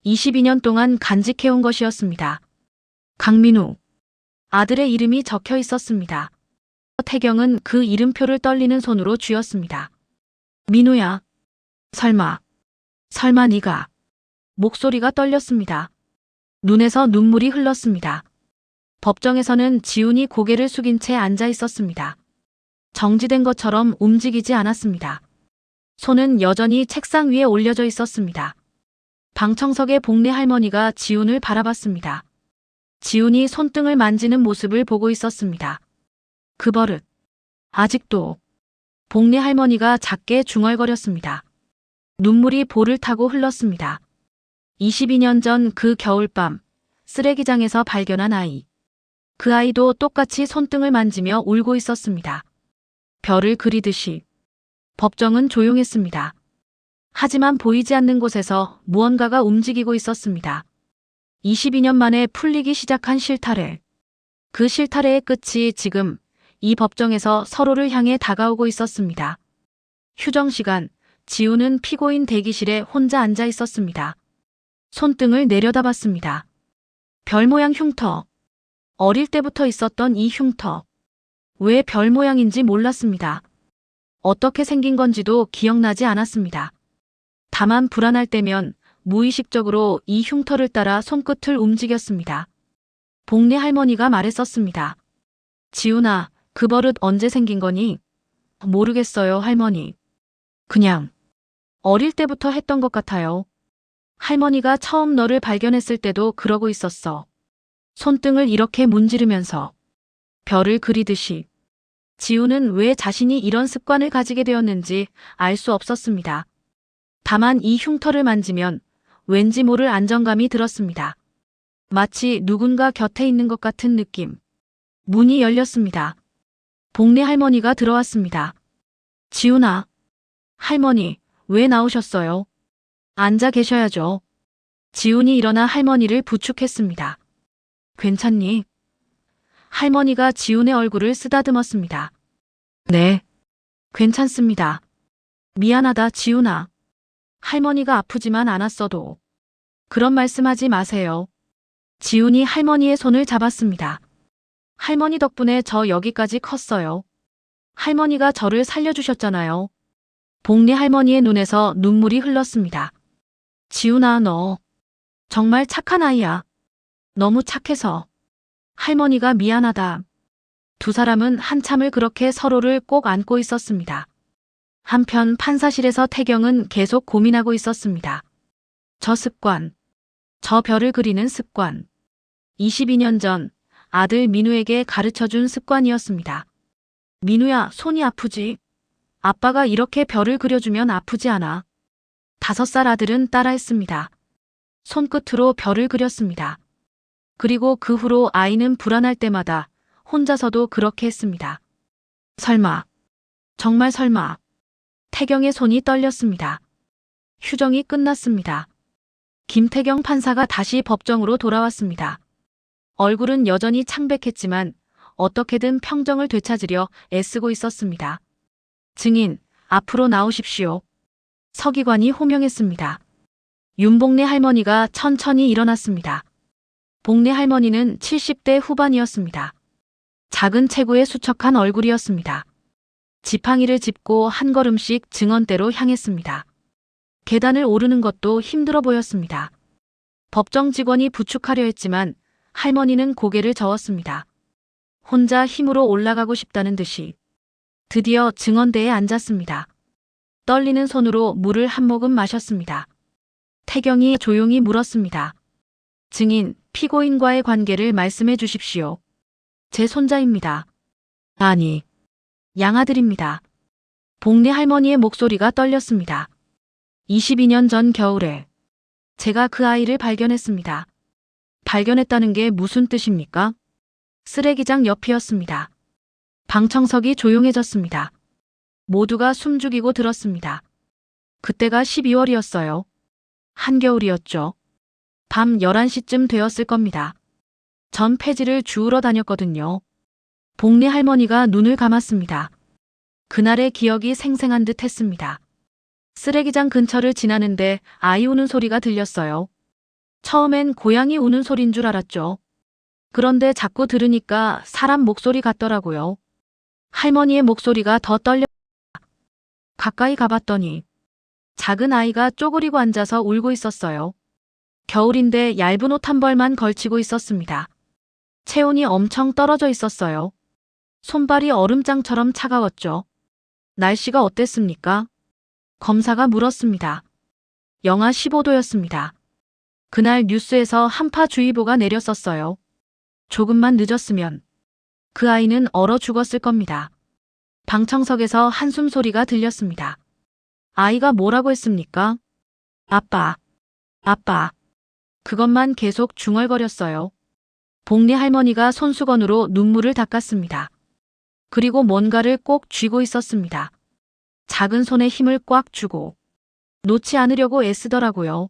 S2: 22년 동안 간직해온 것이었습니다. 강민우. 아들의 이름이 적혀 있었습니다. 태경은 그 이름표를 떨리는 손으로 쥐었습니다. 민우야. 설마 네가. 목소리가 떨렸습니다. 눈에서 눈물이 흘렀습니다. 법정에서는 지훈이 고개를 숙인 채 앉아 있었습니다. 정지된 것처럼 움직이지 않았습니다. 손은 여전히 책상 위에 올려져 있었습니다. 방청석의 복례 할머니가 지훈을 바라봤습니다. 지훈이 손등을 만지는 모습을 보고 있었습니다. 그 버릇. 아직도. 복례 할머니가 작게 중얼거렸습니다. 눈물이 볼을 타고 흘렀습니다. 22년 전 그 겨울밤, 쓰레기장에서 발견한 아이. 그 아이도 똑같이 손등을 만지며 울고 있었습니다. 별을 그리듯이. 법정은 조용했습니다. 하지만 보이지 않는 곳에서 무언가가 움직이고 있었습니다. 22년 만에 풀리기 시작한 실타래. 그 실타래의 끝이 지금 이 법정에서 서로를 향해 다가오고 있었습니다. 휴정 시간, 지우는 피고인 대기실에 혼자 앉아 있었습니다. 손등을 내려다봤습니다. 별 모양 흉터. 어릴 때부터 있었던 이 흉터. 왜 별 모양인지 몰랐습니다. 어떻게 생긴 건지도 기억나지 않았습니다. 다만 불안할 때면 무의식적으로 이 흉터를 따라 손끝을 움직였습니다. 복례 할머니가 말했었습니다. 지훈아, 그 버릇 언제 생긴 거니? 모르겠어요, 할머니. 그냥 어릴 때부터 했던 것 같아요. 할머니가 처음 너를 발견했을 때도 그러고 있었어. 손등을 이렇게 문지르면서 별을 그리듯이. 지우는 왜 자신이 이런 습관을 가지게 되었는지 알 수 없었습니다. 다만 이 흉터를 만지면 왠지 모를 안정감이 들었습니다. 마치 누군가 곁에 있는 것 같은 느낌. 문이 열렸습니다. 복례 할머니가 들어왔습니다. 지훈아. 할머니, 왜 나오셨어요? 앉아 계셔야죠. 지훈이 일어나 할머니를 부축했습니다. 괜찮니? 할머니가 지훈의 얼굴을 쓰다듬었습니다. 네, 괜찮습니다. 미안하다, 지훈아. 할머니가 아프지만 않았어도. 그런 말씀하지 마세요. 지훈이 할머니의 손을 잡았습니다. 할머니 덕분에 저 여기까지 컸어요. 할머니가 저를 살려주셨잖아요. 복례 할머니의 눈에서 눈물이 흘렀습니다. 지훈아, 너 정말 착한 아이야. 너무 착해서. 할머니가 미안하다. 두 사람은 한참을 그렇게 서로를 꼭 안고 있었습니다. 한편 판사실에서 태경은 계속 고민하고 있었습니다. 저 습관, 저 별을 그리는 습관. 22년 전 아들 민우에게 가르쳐준 습관이었습니다. 민우야, 손이 아프지? 아빠가 이렇게 별을 그려주면 아프지 않아. 5살 아들은 따라했습니다. 손끝으로 별을 그렸습니다. 그리고 그 후로 아이는 불안할 때마다 혼자서도 그렇게 했습니다. 설마, 정말 설마. 태경의 손이 떨렸습니다. 휴정이 끝났습니다. 김태경 판사가 다시 법정으로 돌아왔습니다. 얼굴은 여전히 창백했지만 어떻게든 평정을 되찾으려 애쓰고 있었습니다. 증인, 앞으로 나오십시오. 서기관이 호명했습니다. 윤복례 할머니가 천천히 일어났습니다. 복례 할머니는 70대 후반이었습니다. 작은 체구에 수척한 얼굴이었습니다. 지팡이를 짚고 한 걸음씩 증언대로 향했습니다. 계단을 오르는 것도 힘들어 보였습니다. 법정 직원이 부축하려 했지만 할머니는 고개를 저었습니다. 혼자 힘으로 올라가고 싶다는 듯이. 드디어 증언대에 앉았습니다. 떨리는 손으로 물을 한 모금 마셨습니다. 태경이 조용히 물었습니다. 증인, 피고인과의 관계를 말씀해 주십시오. 제 손자입니다. 아니, 양아들입니다. 복례 할머니의 목소리가 떨렸습니다. 22년 전 겨울에 제가 그 아이를 발견했습니다. 발견했다는 게 무슨 뜻입니까? 쓰레기장 옆이었습니다. 방청석이 조용해졌습니다. 모두가 숨죽이고 들었습니다. 그때가 12월이었어요. 한겨울이었죠. 밤 11시쯤 되었을 겁니다. 전 폐지를 주우러 다녔거든요. 복례 할머니가 눈을 감았습니다. 그날의 기억이 생생한 듯 했습니다. 쓰레기장 근처를 지나는데 아이 우는 소리가 들렸어요. 처음엔 고양이 우는 소린 줄 알았죠. 그런데 자꾸 들으니까 사람 목소리 같더라고요. 할머니의 목소리가 더 떨렸습니다. 가까이 가봤더니 작은 아이가 쪼그리고 앉아서 울고 있었어요. 겨울인데 얇은 옷 한 벌만 걸치고 있었습니다. 체온이 엄청 떨어져 있었어요. 손발이 얼음장처럼 차가웠죠. 날씨가 어땠습니까? 검사가 물었습니다. 영하 15도였습니다. 그날 뉴스에서 한파주의보가 내렸었어요. 조금만 늦었으면 그 아이는 얼어 죽었을 겁니다. 방청석에서 한숨 소리가 들렸습니다. 아이가 뭐라고 했습니까? 아빠, 아빠. 그것만 계속 중얼거렸어요. 복례 할머니가 손수건으로 눈물을 닦았습니다. 그리고 뭔가를 꼭 쥐고 있었습니다. 작은 손에 힘을 꽉 주고 놓지 않으려고 애쓰더라고요.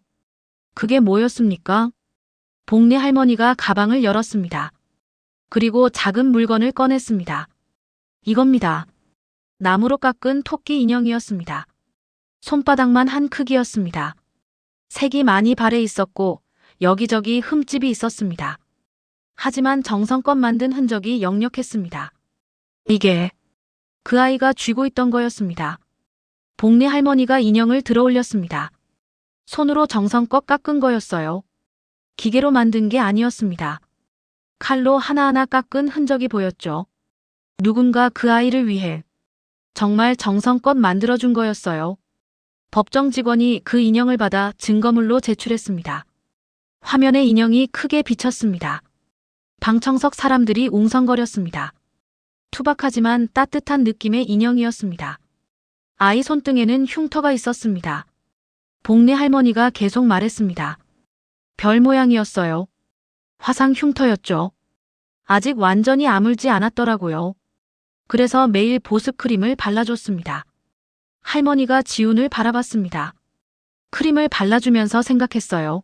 S2: 그게 뭐였습니까? 복례 할머니가 가방을 열었습니다. 그리고 작은 물건을 꺼냈습니다. 이겁니다. 나무로 깎은 토끼 인형이었습니다. 손바닥만 한 크기였습니다. 색이 많이 발해 있었고 여기저기 흠집이 있었습니다. 하지만 정성껏 만든 흔적이 역력했습니다. 이게 그 아이가 쥐고 있던 거였습니다. 복리 할머니가 인형을 들어 올렸습니다. 손으로 정성껏 깎은 거였어요. 기계로 만든 게 아니었습니다. 칼로 하나하나 깎은 흔적이 보였죠. 누군가 그 아이를 위해 정말 정성껏 만들어준 거였어요. 법정 직원이 그 인형을 받아 증거물로 제출했습니다. 화면에 인형이 크게 비쳤습니다. 방청석 사람들이 웅성거렸습니다. 투박하지만 따뜻한 느낌의 인형이었습니다. 아이 손등에는 흉터가 있었습니다. 복리 할머니가 계속 말했습니다. 별 모양이었어요. 화상 흉터였죠. 아직 완전히 아물지 않았더라고요. 그래서 매일 보습크림을 발라줬습니다. 할머니가 지훈을 바라봤습니다. 크림을 발라주면서 생각했어요.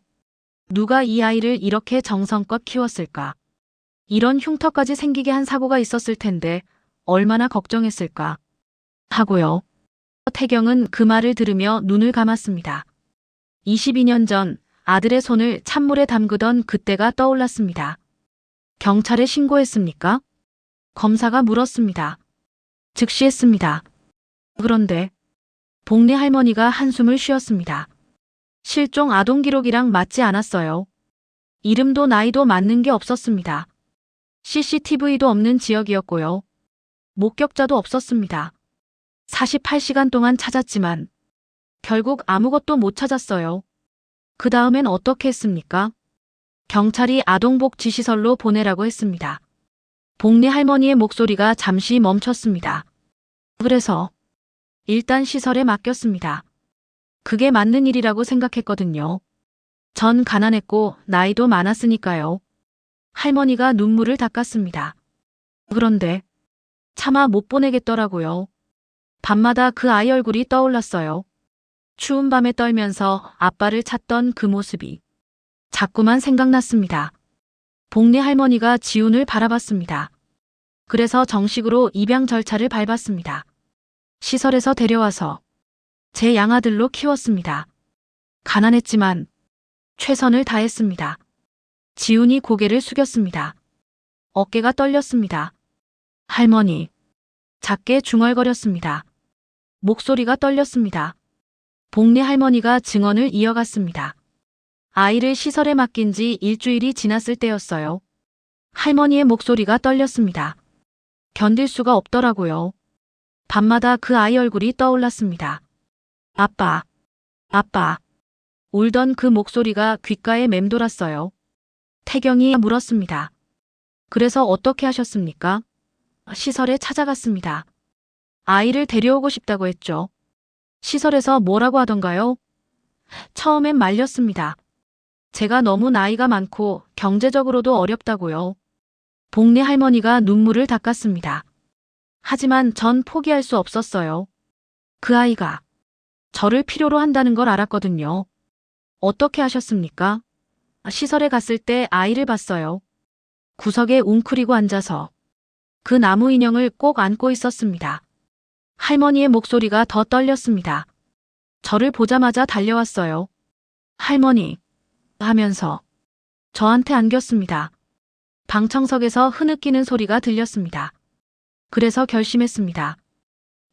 S2: 누가 이 아이를 이렇게 정성껏 키웠을까? 이런 흉터까지 생기게 한 사고가 있었을 텐데 얼마나 걱정했을까? 하고요. 태경은 그 말을 들으며 눈을 감았습니다. 22년 전 아들의 손을 찬물에 담그던 그때가 떠올랐습니다. 경찰에 신고했습니까? 검사가 물었습니다. 즉시 했습니다. 그런데 복리 할머니가 한숨을 쉬었습니다. 실종 아동 기록이랑 맞지 않았어요. 이름도 나이도 맞는 게 없었습니다. CCTV도 없는 지역이었고요. 목격자도 없었습니다. 48시간 동안 찾았지만 결국 아무것도 못 찾았어요. 그 다음엔 어떻게 했습니까? 경찰이 아동복지시설로 보내라고 했습니다. 복리 할머니의 목소리가 잠시 멈췄습니다. 그래서 일단 시설에 맡겼습니다. 그게 맞는 일이라고 생각했거든요. 전 가난했고 나이도 많았으니까요. 할머니가 눈물을 닦았습니다. 그런데 차마 못 보내겠더라고요. 밤마다 그 아이 얼굴이 떠올랐어요. 추운 밤에 떨면서 아빠를 찾던 그 모습이 자꾸만 생각났습니다. 복리 할머니가 지훈을 바라봤습니다. 그래서 정식으로 입양 절차를 밟았습니다. 시설에서 데려와서 제 양아들로 키웠습니다. 가난했지만 최선을 다했습니다. 지훈이 고개를 숙였습니다. 어깨가 떨렸습니다. 할머니, 작게 중얼거렸습니다. 목소리가 떨렸습니다. 복리 할머니가 증언을 이어갔습니다. 아이를 시설에 맡긴 지 일주일이 지났을 때였어요. 할머니의 목소리가 떨렸습니다. 견딜 수가 없더라고요. 밤마다 그 아이 얼굴이 떠올랐습니다. 아빠, 아빠. 울던 그 목소리가 귓가에 맴돌았어요. 태경이 물었습니다. 그래서 어떻게 하셨습니까? 시설에 찾아갔습니다. 아이를 데려오고 싶다고 했죠. 시설에서 뭐라고 하던가요? 처음엔 말렸습니다. 제가 너무 나이가 많고 경제적으로도 어렵다고요. 복리 할머니가 눈물을 닦았습니다. 하지만 전 포기할 수 없었어요. 그 아이가 저를 필요로 한다는 걸 알았거든요. 어떻게 하셨습니까? 시설에 갔을 때 아이를 봤어요. 구석에 웅크리고 앉아서 그 나무 인형을 꼭 안고 있었습니다. 할머니의 목소리가 더 떨렸습니다. 저를 보자마자 달려왔어요. 할머니, 하면서 저한테 안겼습니다. 방청석에서 흐느끼는 소리가 들렸습니다. 그래서 결심했습니다.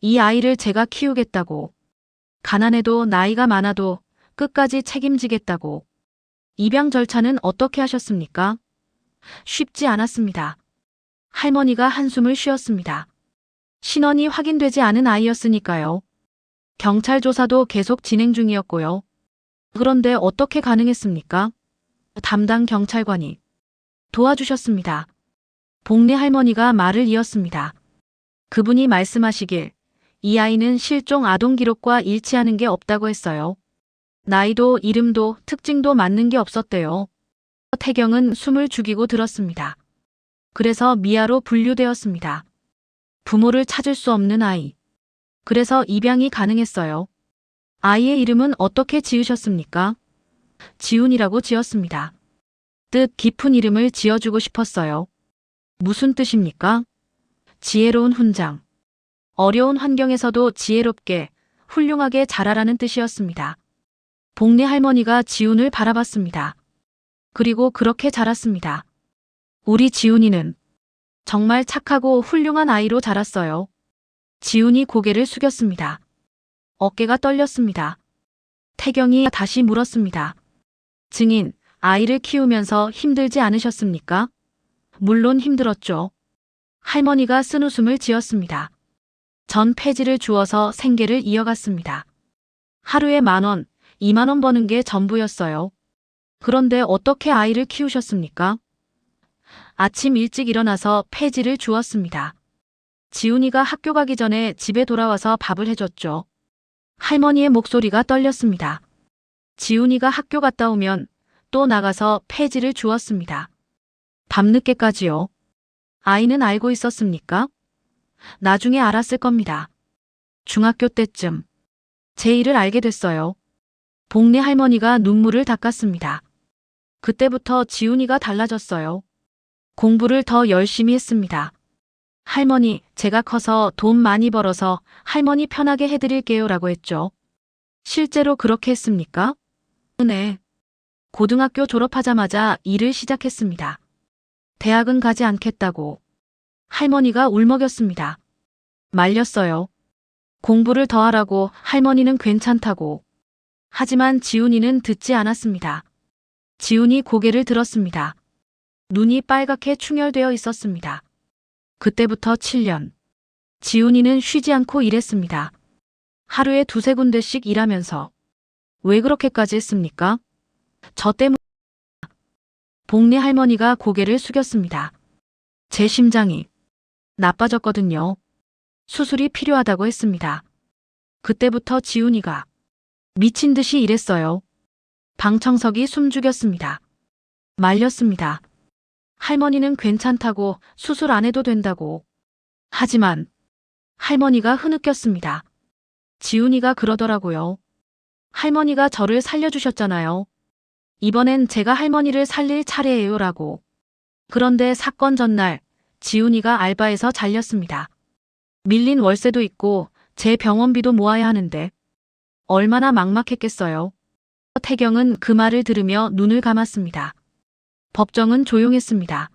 S2: 이 아이를 제가 키우겠다고. 가난해도 나이가 많아도 끝까지 책임지겠다고. 입양 절차는 어떻게 하셨습니까? 쉽지 않았습니다. 할머니가 한숨을 쉬었습니다. 신원이 확인되지 않은 아이였으니까요. 경찰 조사도 계속 진행 중이었고요. 그런데 어떻게 가능했습니까? 담당 경찰관이 도와주셨습니다. 복리 할머니가 말을 이었습니다. 그분이 말씀하시길 이 아이는 실종 아동 기록과 일치하는 게 없다고 했어요. 나이도 이름도 특징도 맞는 게 없었대요. 태경은 숨을 죽이고 들었습니다. 그래서 미아로 분류되었습니다. 부모를 찾을 수 없는 아이. 그래서 입양이 가능했어요. 아이의 이름은 어떻게 지으셨습니까? 지훈이라고 지었습니다. 뜻 깊은 이름을 지어주고 싶었어요. 무슨 뜻입니까? 지혜로운 훈장. 어려운 환경에서도 지혜롭게, 훌륭하게 자라라는 뜻이었습니다. 복리 할머니가 지훈을 바라봤습니다. 그리고 그렇게 자랐습니다. 우리 지훈이는 정말 착하고 훌륭한 아이로 자랐어요. 지훈이 고개를 숙였습니다. 어깨가 떨렸습니다. 태경이 다시 물었습니다. 증인, 아이를 키우면서 힘들지 않으셨습니까? 물론 힘들었죠. 할머니가 쓴웃음을 지었습니다. 전 폐지를 주어서 생계를 이어갔습니다. 하루에 10,000원, 20,000원 버는 게 전부였어요. 그런데 어떻게 아이를 키우셨습니까? 아침 일찍 일어나서 폐지를 주었습니다. 지훈이가 학교 가기 전에 집에 돌아와서 밥을 해줬죠. 할머니의 목소리가 떨렸습니다. 지훈이가 학교 갔다 오면 또 나가서 폐지를 주었습니다. 밤늦게까지요. 아이는 알고 있었습니까? 나중에 알았을 겁니다. 중학교 때쯤 제 일을 알게 됐어요. 복리 할머니가 눈물을 닦았습니다. 그때부터 지훈이가 달라졌어요. 공부를 더 열심히 했습니다. 할머니, 제가 커서 돈 많이 벌어서 할머니 편하게 해드릴게요 라고 했죠. 실제로 그렇게 했습니까? 네. 고등학교 졸업하자마자 일을 시작했습니다. 대학은 가지 않겠다고. 할머니가 울먹였습니다. 말렸어요. 공부를 더 하라고, 할머니는 괜찮다고. 하지만 지훈이는 듣지 않았습니다. 지훈이 고개를 들었습니다. 눈이 빨갛게 충혈되어 있었습니다. 그때부터 7년. 지훈이는 쉬지 않고 일했습니다. 하루에 2-3군데씩 일하면서. 왜 그렇게까지 했습니까? 저 때문에. 복리 할머니가 고개를 숙였습니다. 제 심장이 나빠졌거든요. 수술이 필요하다고 했습니다. 그때부터 지훈이가 미친 듯이 일했어요. 방청석이 숨죽였습니다. 말렸습니다. 할머니는 괜찮다고, 수술 안 해도 된다고. 하지만 할머니가 흐느꼈습니다. 지훈이가 그러더라고요. 할머니가 저를 살려주셨잖아요. 이번엔 제가 할머니를 살릴 차례예요 라고. 그런데 사건 전날 지훈이가 알바에서 잘렸습니다. 밀린 월세도 있고 제 병원비도 모아야 하는데 얼마나 막막했겠어요. 태경은 그 말을 들으며 눈을 감았습니다. 법정은 조용했습니다.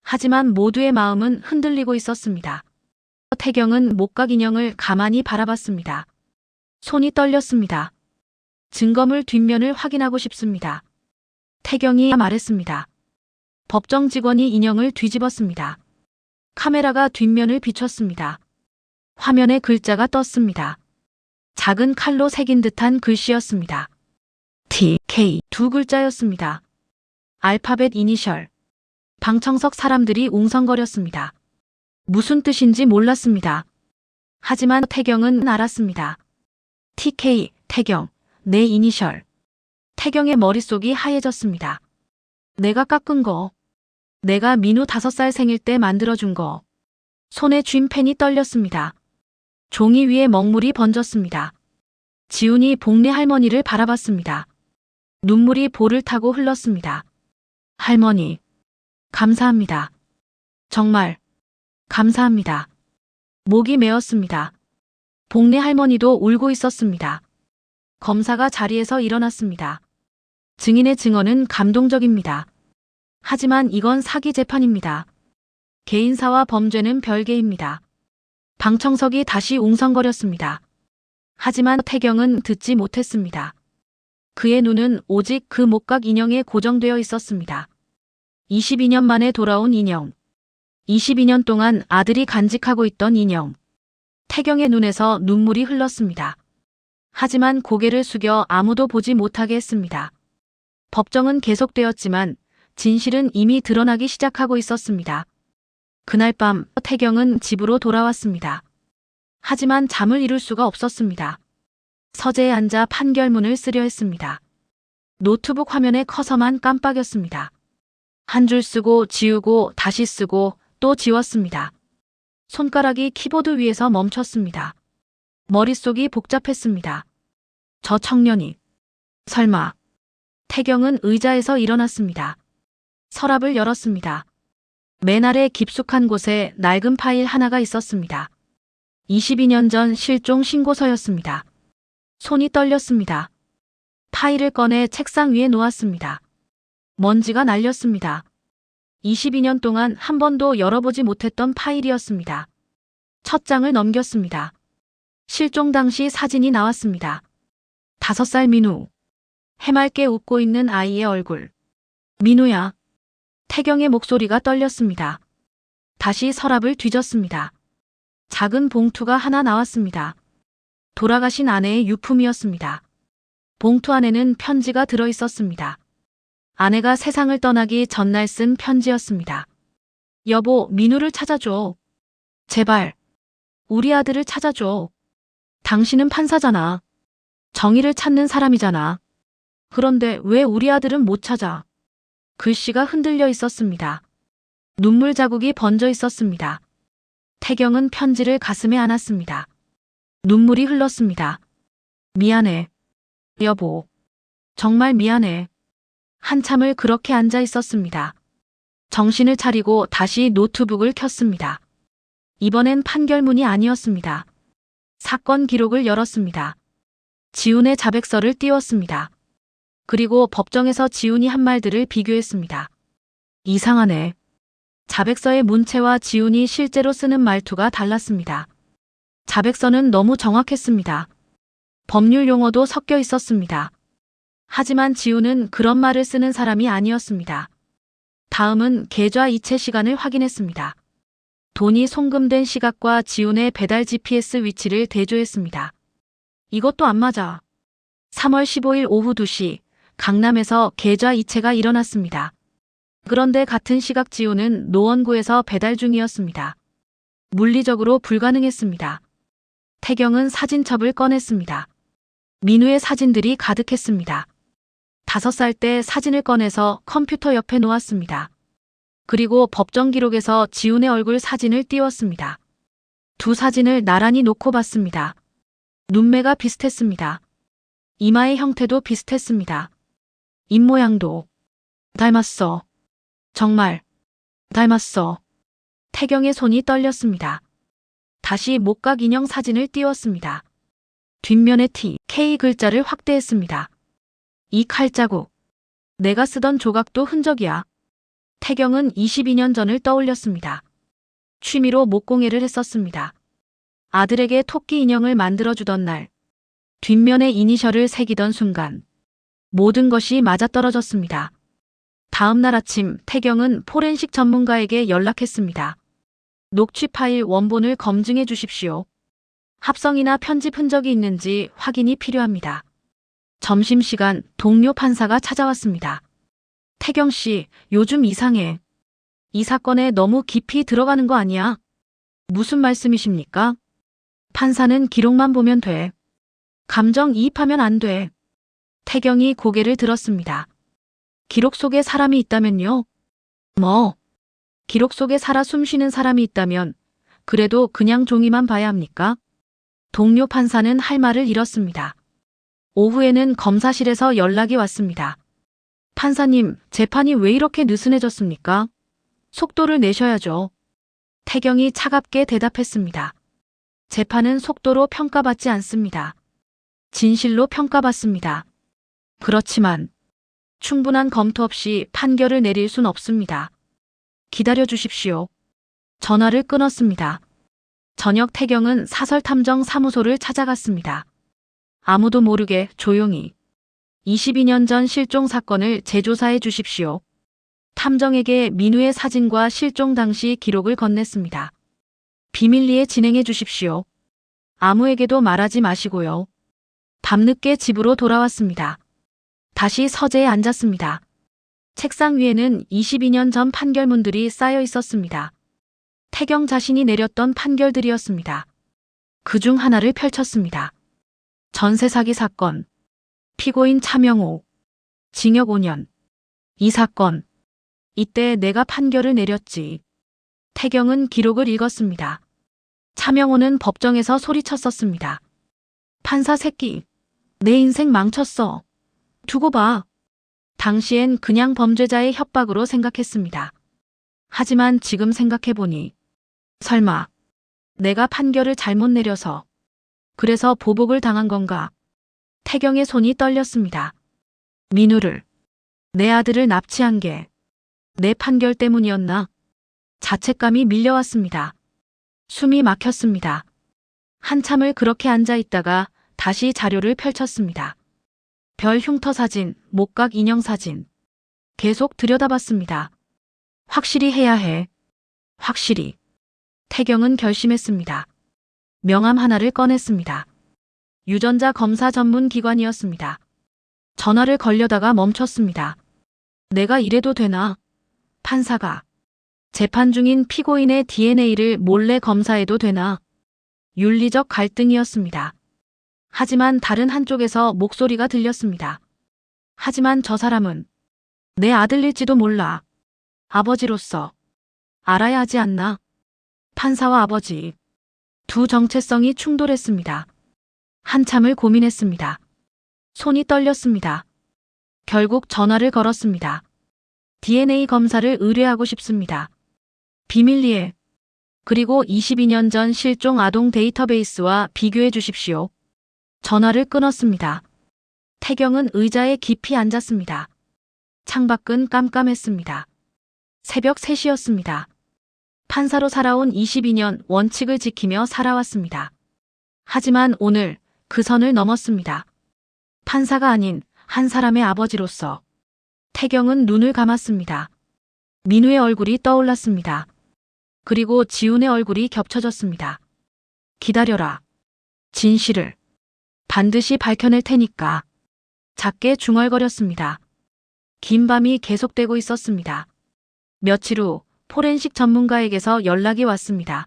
S2: 하지만 모두의 마음은 흔들리고 있었습니다. 태경은 목각 인형을 가만히 바라봤습니다. 손이 떨렸습니다. 증거물 뒷면을 확인하고 싶습니다. 태경이 말했습니다. 법정 직원이 인형을 뒤집었습니다. 카메라가 뒷면을 비췄습니다. 화면에 글자가 떴습니다. 작은 칼로 새긴 듯한 글씨였습니다. TK 2글자였습니다. 알파벳 이니셜. 방청석 사람들이 웅성거렸습니다. 무슨 뜻인지 몰랐습니다. 하지만 태경은 알았습니다. TK, 태경, 내 이니셜. 태경의 머릿속이 하얘졌습니다. 내가 깎은 거. 내가 민우 5살 생일 때 만들어준 거. 손에 쥔 펜이 떨렸습니다. 종이 위에 먹물이 번졌습니다. 지훈이 복리 할머니를 바라봤습니다. 눈물이 볼을 타고 흘렀습니다. 할머니, 감사합니다. 정말 감사합니다. 목이 메었습니다. 복리 할머니도 울고 있었습니다. 검사가 자리에서 일어났습니다. 증인의 증언은 감동적입니다. 하지만 이건 사기 재판입니다. 개인사와 범죄는 별개입니다. 방청석이 다시 웅성거렸습니다. 하지만 태경은 듣지 못했습니다. 그의 눈은 오직 그 목각 인형에 고정되어 있었습니다. 22년 만에 돌아온 인형. 22년 동안 아들이 간직하고 있던 인형. 태경의 눈에서 눈물이 흘렀습니다. 하지만 고개를 숙여 아무도 보지 못하게 했습니다. 법정은 계속되었지만 진실은 이미 드러나기 시작하고 있었습니다. 그날 밤 태경은 집으로 돌아왔습니다. 하지만 잠을 이룰 수가 없었습니다. 서재에 앉아 판결문을 쓰려 했습니다. 노트북 화면에 커서만 깜빡였습니다. 한 줄 쓰고 지우고 다시 쓰고 또 지웠습니다. 손가락이 키보드 위에서 멈췄습니다. 머릿속이 복잡했습니다. 저 청년이. 설마. 태경은 의자에서 일어났습니다. 서랍을 열었습니다. 맨 아래 깊숙한 곳에 낡은 파일 하나가 있었습니다. 22년 전 실종 신고서였습니다. 손이 떨렸습니다. 파일을 꺼내 책상 위에 놓았습니다. 먼지가 날렸습니다. 22년 동안 한 번도 열어보지 못했던 파일이었습니다. 첫 장을 넘겼습니다. 실종 당시 사진이 나왔습니다. 5살 민우. 해맑게 웃고 있는 아이의 얼굴. 민우야. 태경의 목소리가 떨렸습니다. 다시 서랍을 뒤졌습니다. 작은 봉투가 하나 나왔습니다. 돌아가신 아내의 유품이었습니다. 봉투 안에는 편지가 들어 있었습니다. 아내가 세상을 떠나기 전날 쓴 편지였습니다. 여보, 민우를 찾아줘. 제발. 우리 아들을 찾아줘. 당신은 판사잖아. 정의를 찾는 사람이잖아. 그런데 왜 우리 아들은 못 찾아? 글씨가 흔들려 있었습니다. 눈물 자국이 번져 있었습니다. 태경은 편지를 가슴에 안았습니다. 눈물이 흘렀습니다. 미안해. 여보. 정말 미안해. 한참을 그렇게 앉아 있었습니다. 정신을 차리고 다시 노트북을 켰습니다. 이번엔 판결문이 아니었습니다. 사건 기록을 열었습니다. 지훈의 자백서를 띄웠습니다. 그리고 법정에서 지훈이 한 말들을 비교했습니다. 이상하네. 자백서의 문체와 지훈이 실제로 쓰는 말투가 달랐습니다. 자백서는 너무 정확했습니다. 법률 용어도 섞여 있었습니다. 하지만 지훈은 그런 말을 쓰는 사람이 아니었습니다. 다음은 계좌 이체 시간을 확인했습니다. 돈이 송금된 시각과 지훈의 배달 GPS 위치를 대조했습니다. 이것도 안 맞아. 3월 15일 오후 2시 강남에서 계좌 이체가 일어났습니다. 그런데 같은 시각 지훈은 노원구에서 배달 중이었습니다. 물리적으로 불가능했습니다. 태경은 사진첩을 꺼냈습니다. 민우의 사진들이 가득했습니다. 5살 때 사진을 꺼내서 컴퓨터 옆에 놓았습니다. 그리고 법정 기록에서 지훈의 얼굴 사진을 띄웠습니다. 두 사진을 나란히 놓고 봤습니다. 눈매가 비슷했습니다. 이마의 형태도 비슷했습니다. 입모양도 닮았어. 정말 닮았어. 태경의 손이 떨렸습니다. 다시 목각 인형 사진을 띄웠습니다. 뒷면에 T, K 글자를 확대했습니다. 이 칼자국. 내가 쓰던 조각도 흔적이야. 태경은 22년 전을 떠올렸습니다. 취미로 목공예를 했었습니다. 아들에게 토끼 인형을 만들어주던 날, 뒷면에 이니셜을 새기던 순간, 모든 것이 맞아떨어졌습니다. 다음 날 아침 태경은 포렌식 전문가에게 연락했습니다. 녹취 파일 원본을 검증해 주십시오. 합성이나 편집 흔적이 있는지 확인이 필요합니다. 점심시간 동료 판사가 찾아왔습니다. 태경 씨, 요즘 이상해. 이 사건에 너무 깊이 들어가는 거 아니야? 무슨 말씀이십니까? 판사는 기록만 보면 돼. 감정이입하면 안 돼. 태경이 고개를 들었습니다. 기록 속에 사람이 있다면요? 뭐? 기록 속에 살아 숨쉬는 사람이 있다면 그래도 그냥 종이만 봐야 합니까? 동료 판사는 할 말을 잃었습니다. 오후에는 검사실에서 연락이 왔습니다. 판사님, 재판이 왜 이렇게 느슨해졌습니까? 속도를 내셔야죠. 태경이 차갑게 대답했습니다. 재판은 속도로 평가받지 않습니다. 진실로 평가받습니다. 그렇지만 충분한 검토 없이 판결을 내릴 순 없습니다. 기다려 주십시오. 전화를 끊었습니다. 저녁 태경은 사설탐정사무소를 찾아갔습니다. 아무도 모르게 조용히 22년 전 실종 사건을 재조사해 주십시오. 탐정에게 민우의 사진과 실종 당시 기록을 건넸습니다. 비밀리에 진행해 주십시오. 아무에게도 말하지 마시고요. 밤늦게 집으로 돌아왔습니다. 다시 서재에 앉았습니다. 책상 위에는 22년 전 판결문들이 쌓여 있었습니다. 태경 자신이 내렸던 판결들이었습니다. 그중 하나를 펼쳤습니다. 전세 사기 사건. 피고인 차명호. 징역 5년. 이 사건. 이때 내가 판결을 내렸지. 태경은 기록을 읽었습니다. 차명호는 법정에서 소리쳤었습니다. 판사 새끼. 내 인생 망쳤어. 두고 봐. 당시엔 그냥 범죄자의 협박으로 생각했습니다. 하지만 지금 생각해보니 설마 내가 판결을 잘못 내려서 그래서 보복을 당한 건가? 태경의 손이 떨렸습니다. 민우를, 내 아들을 납치한 게 내 판결 때문이었나? 자책감이 밀려왔습니다. 숨이 막혔습니다. 한참을 그렇게 앉아 있다가 다시 자료를 펼쳤습니다. 별 흉터 사진, 목각 인형 사진. 계속 들여다봤습니다. 확실히 해야 해. 확실히. 태경은 결심했습니다. 명함 하나를 꺼냈습니다. 유전자 검사 전문 기관이었습니다. 전화를 걸려다가 멈췄습니다. 내가 이래도 되나? 판사가. 재판 중인 피고인의 DNA를 몰래 검사해도 되나? 윤리적 갈등이었습니다. 하지만 다른 한쪽에서 목소리가 들렸습니다. 하지만 저 사람은 내 아들일지도 몰라. 아버지로서 알아야 하지 않나? 판사와 아버지. 두 정체성이 충돌했습니다. 한참을 고민했습니다. 손이 떨렸습니다. 결국 전화를 걸었습니다. DNA 검사를 의뢰하고 싶습니다. 비밀리에. 그리고 22년 전 실종 아동 데이터베이스와 비교해 주십시오. 전화를 끊었습니다. 태경은 의자에 깊이 앉았습니다. 창밖은 깜깜했습니다. 새벽 3시였습니다. 판사로 살아온 22년 원칙을 지키며 살아왔습니다. 하지만 오늘 그 선을 넘었습니다. 판사가 아닌 한 사람의 아버지로서 태경은 눈을 감았습니다. 민우의 얼굴이 떠올랐습니다. 그리고 지훈의 얼굴이 겹쳐졌습니다. 기다려라. 진실을 반드시 밝혀낼 테니까. 작게 중얼거렸습니다. 긴 밤이 계속되고 있었습니다. 며칠 후 포렌식 전문가에게서 연락이 왔습니다.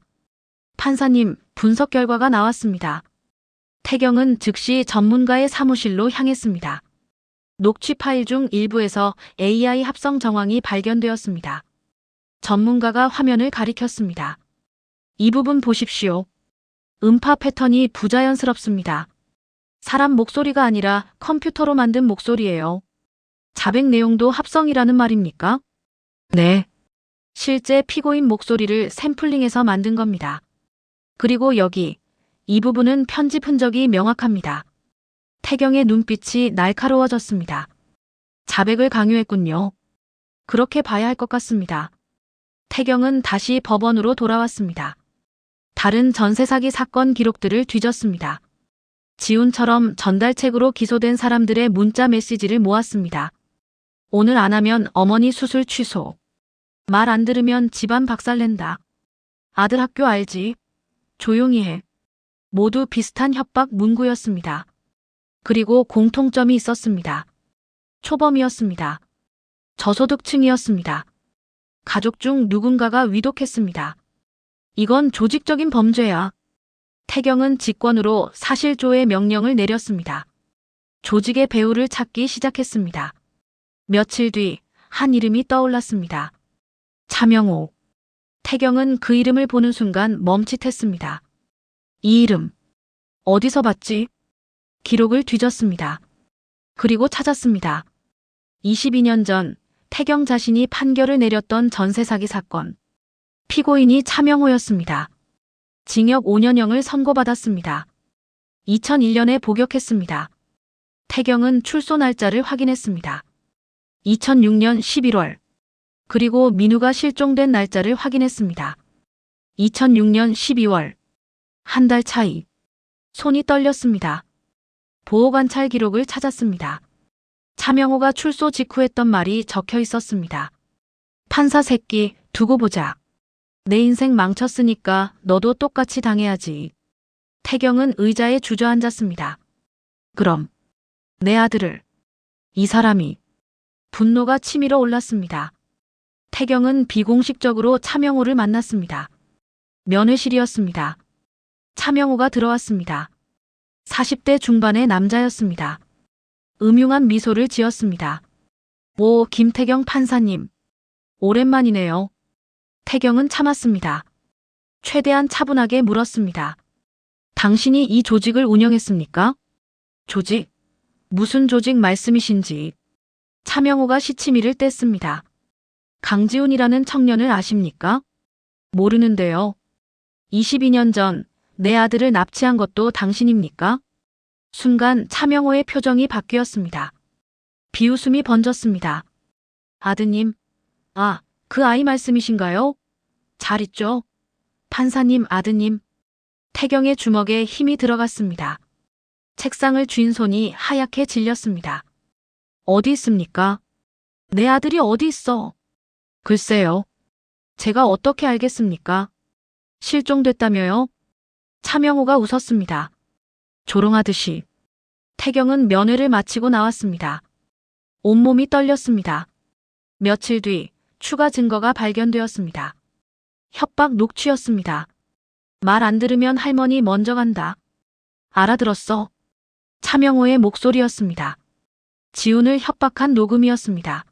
S2: 판사님, 분석 결과가 나왔습니다. 태경은 즉시 전문가의 사무실로 향했습니다. 녹취 파일 중 일부에서 AI 합성 정황이 발견되었습니다. 전문가가 화면을 가리켰습니다. 이 부분 보십시오. 음파 패턴이 부자연스럽습니다. 사람 목소리가 아니라 컴퓨터로 만든 목소리예요. 자백 내용도 합성이라는 말입니까? 네. 실제 피고인 목소리를 샘플링해서 만든 겁니다. 그리고 여기, 이 부분은 편집 흔적이 명확합니다. 태경의 눈빛이 날카로워졌습니다. 자백을 강요했군요. 그렇게 봐야 할 것 같습니다. 태경은 다시 법원으로 돌아왔습니다. 다른 전세 사기 사건 기록들을 뒤졌습니다. 지훈처럼 전달책으로 기소된 사람들의 문자 메시지를 모았습니다. 오늘 안 하면 어머니 수술 취소. 말 안 들으면 집안 박살낸다. 아들 학교 알지? 조용히 해. 모두 비슷한 협박 문구였습니다. 그리고 공통점이 있었습니다. 초범이었습니다. 저소득층이었습니다. 가족 중 누군가가 위독했습니다. 이건 조직적인 범죄야. 태경은 직권으로 사실조회 명령을 내렸습니다. 조직의 배후를 찾기 시작했습니다. 며칠 뒤 한 이름이 떠올랐습니다. 차명호. 태경은 그 이름을 보는 순간 멈칫했습니다. 이 이름. 어디서 봤지? 기록을 뒤졌습니다. 그리고 찾았습니다. 22년 전 태경 자신이 판결을 내렸던 전세 사기 사건. 피고인이 차명호였습니다. 징역 5년형을 선고받았습니다. 2001년에 복역했습니다. 태경은 출소 날짜를 확인했습니다. 2006년 11월. 그리고 민우가 실종된 날짜를 확인했습니다. 2006년 12월. 한 달 차이. 손이 떨렸습니다. 보호관찰 기록을 찾았습니다. 차명호가 출소 직후 했던 말이 적혀 있었습니다. 판사 새끼, 두고 보자. 내 인생 망쳤으니까 너도 똑같이 당해야지. 태경은 의자에 주저앉았습니다. 그럼 내 아들을. 이 사람이. 분노가 치밀어 올랐습니다. 태경은 비공식적으로 차명호를 만났습니다. 면회실이었습니다. 차명호가 들어왔습니다. 40대 중반의 남자였습니다. 음흉한 미소를 지었습니다. 오, 김태경 판사님. 오랜만이네요. 태경은 참았습니다. 최대한 차분하게 물었습니다. 당신이 이 조직을 운영했습니까? 조직? 무슨 조직 말씀이신지. 차명호가 시치미를 뗐습니다. 강지훈이라는 청년을 아십니까? 모르는데요. 22년 전 내 아들을 납치한 것도 당신입니까? 순간 차명호의 표정이 바뀌었습니다. 비웃음이 번졌습니다. 아드님, 아, 그 아이 말씀이신가요? 잘 있죠? 판사님 아드님. 태경의 주먹에 힘이 들어갔습니다. 책상을 쥔 손이 하얗게 질렸습니다. 어디 있습니까? 내 아들이 어디 있어? 글쎄요. 제가 어떻게 알겠습니까? 실종됐다며요? 차명호가 웃었습니다. 조롱하듯이. 태경은 면회를 마치고 나왔습니다. 온몸이 떨렸습니다. 며칠 뒤 추가 증거가 발견되었습니다. 협박 녹취였습니다. 말 안 들으면 할머니 먼저 간다. 알아들었어. 차명호의 목소리였습니다. 지훈을 협박한 녹음이었습니다.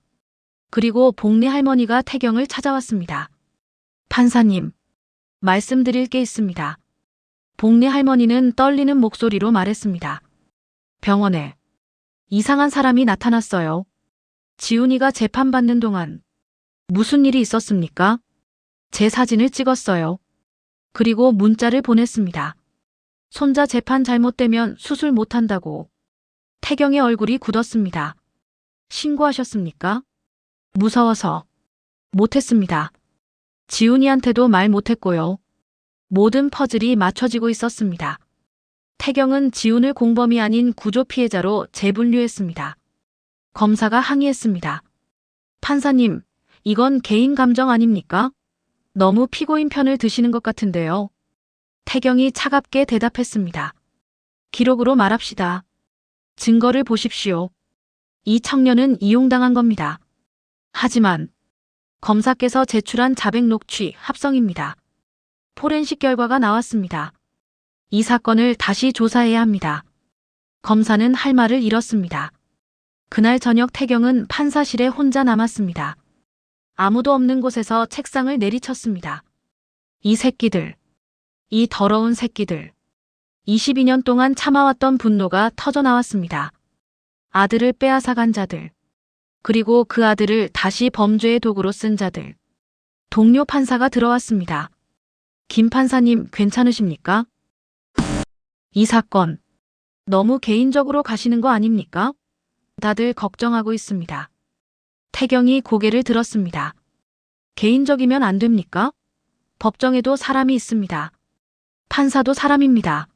S2: 그리고 복리 할머니가 태경을 찾아왔습니다. 판사님, 말씀드릴 게 있습니다. 복리 할머니는 떨리는 목소리로 말했습니다. 병원에 이상한 사람이 나타났어요. 지훈이가 재판받는 동안 무슨 일이 있었습니까? 제 사진을 찍었어요. 그리고 문자를 보냈습니다. 손자 재판 잘못되면 수술 못한다고. 태경의 얼굴이 굳었습니다. 신고하셨습니까? 무서워서 못했습니다. 지훈이한테도 말 못했고요. 모든 퍼즐이 맞춰지고 있었습니다. 태경은 지훈을 공범이 아닌 구조 피해자로 재분류했습니다. 검사가 항의했습니다. 판사님, 이건 개인 감정 아닙니까? 너무 피고인 편을 드시는 것 같은데요. 태경이 차갑게 대답했습니다. 기록으로 말합시다. 증거를 보십시오. 이 청년은 이용당한 겁니다. 하지만 검사께서 제출한 자백 녹취 합성입니다. 포렌식 결과가 나왔습니다. 이 사건을 다시 조사해야 합니다. 검사는 할 말을 잃었습니다. 그날 저녁 태경은 판사실에 혼자 남았습니다. 아무도 없는 곳에서 책상을 내리쳤습니다. 이 새끼들. 이 더러운 새끼들. 22년 동안 참아왔던 분노가 터져나왔습니다. 아들을 빼앗아간 자들. 그리고 그 아들을 다시 범죄의 도구로 쓴 자들. 동료 판사가 들어왔습니다. 김 판사님 괜찮으십니까? 이 사건 너무 개인적으로 가시는 거 아닙니까? 다들 걱정하고 있습니다. 태경이 고개를 들었습니다. 개인적이면 안 됩니까? 법정에도 사람이 있습니다. 판사도 사람입니다.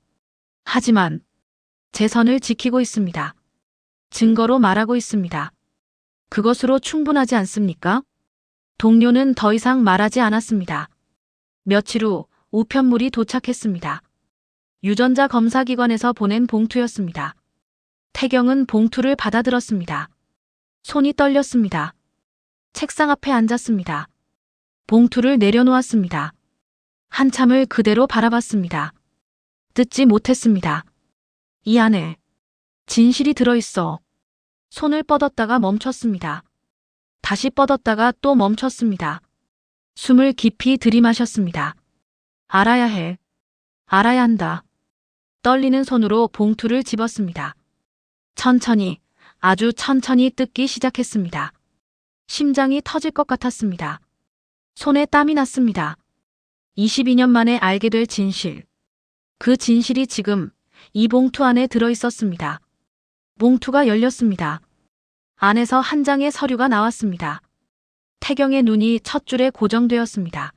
S2: 하지만 제 선을 지키고 있습니다. 증거로 말하고 있습니다. 그것으로 충분하지 않습니까? 동료는 더 이상 말하지 않았습니다. 며칠 후 우편물이 도착했습니다. 유전자 검사기관에서 보낸 봉투였습니다. 태경은 봉투를 받아들었습니다. 손이 떨렸습니다. 책상 앞에 앉았습니다. 봉투를 내려놓았습니다. 한참을 그대로 바라봤습니다. 뜯지 못했습니다. 이 안에 진실이 들어있어. 손을 뻗었다가 멈췄습니다. 다시 뻗었다가 또 멈췄습니다. 숨을 깊이 들이마셨습니다. 알아야 해. 알아야 한다. 떨리는 손으로 봉투를 집었습니다. 천천히, 아주 천천히 뜯기 시작했습니다. 심장이 터질 것 같았습니다. 손에 땀이 났습니다. 22년 만에 알게 될 진실. 그 진실이 지금 이 봉투 안에 들어있었습니다. 봉투가 열렸습니다. 안에서 한 장의 서류가 나왔습니다. 태경의 눈이 첫 줄에 고정되었습니다.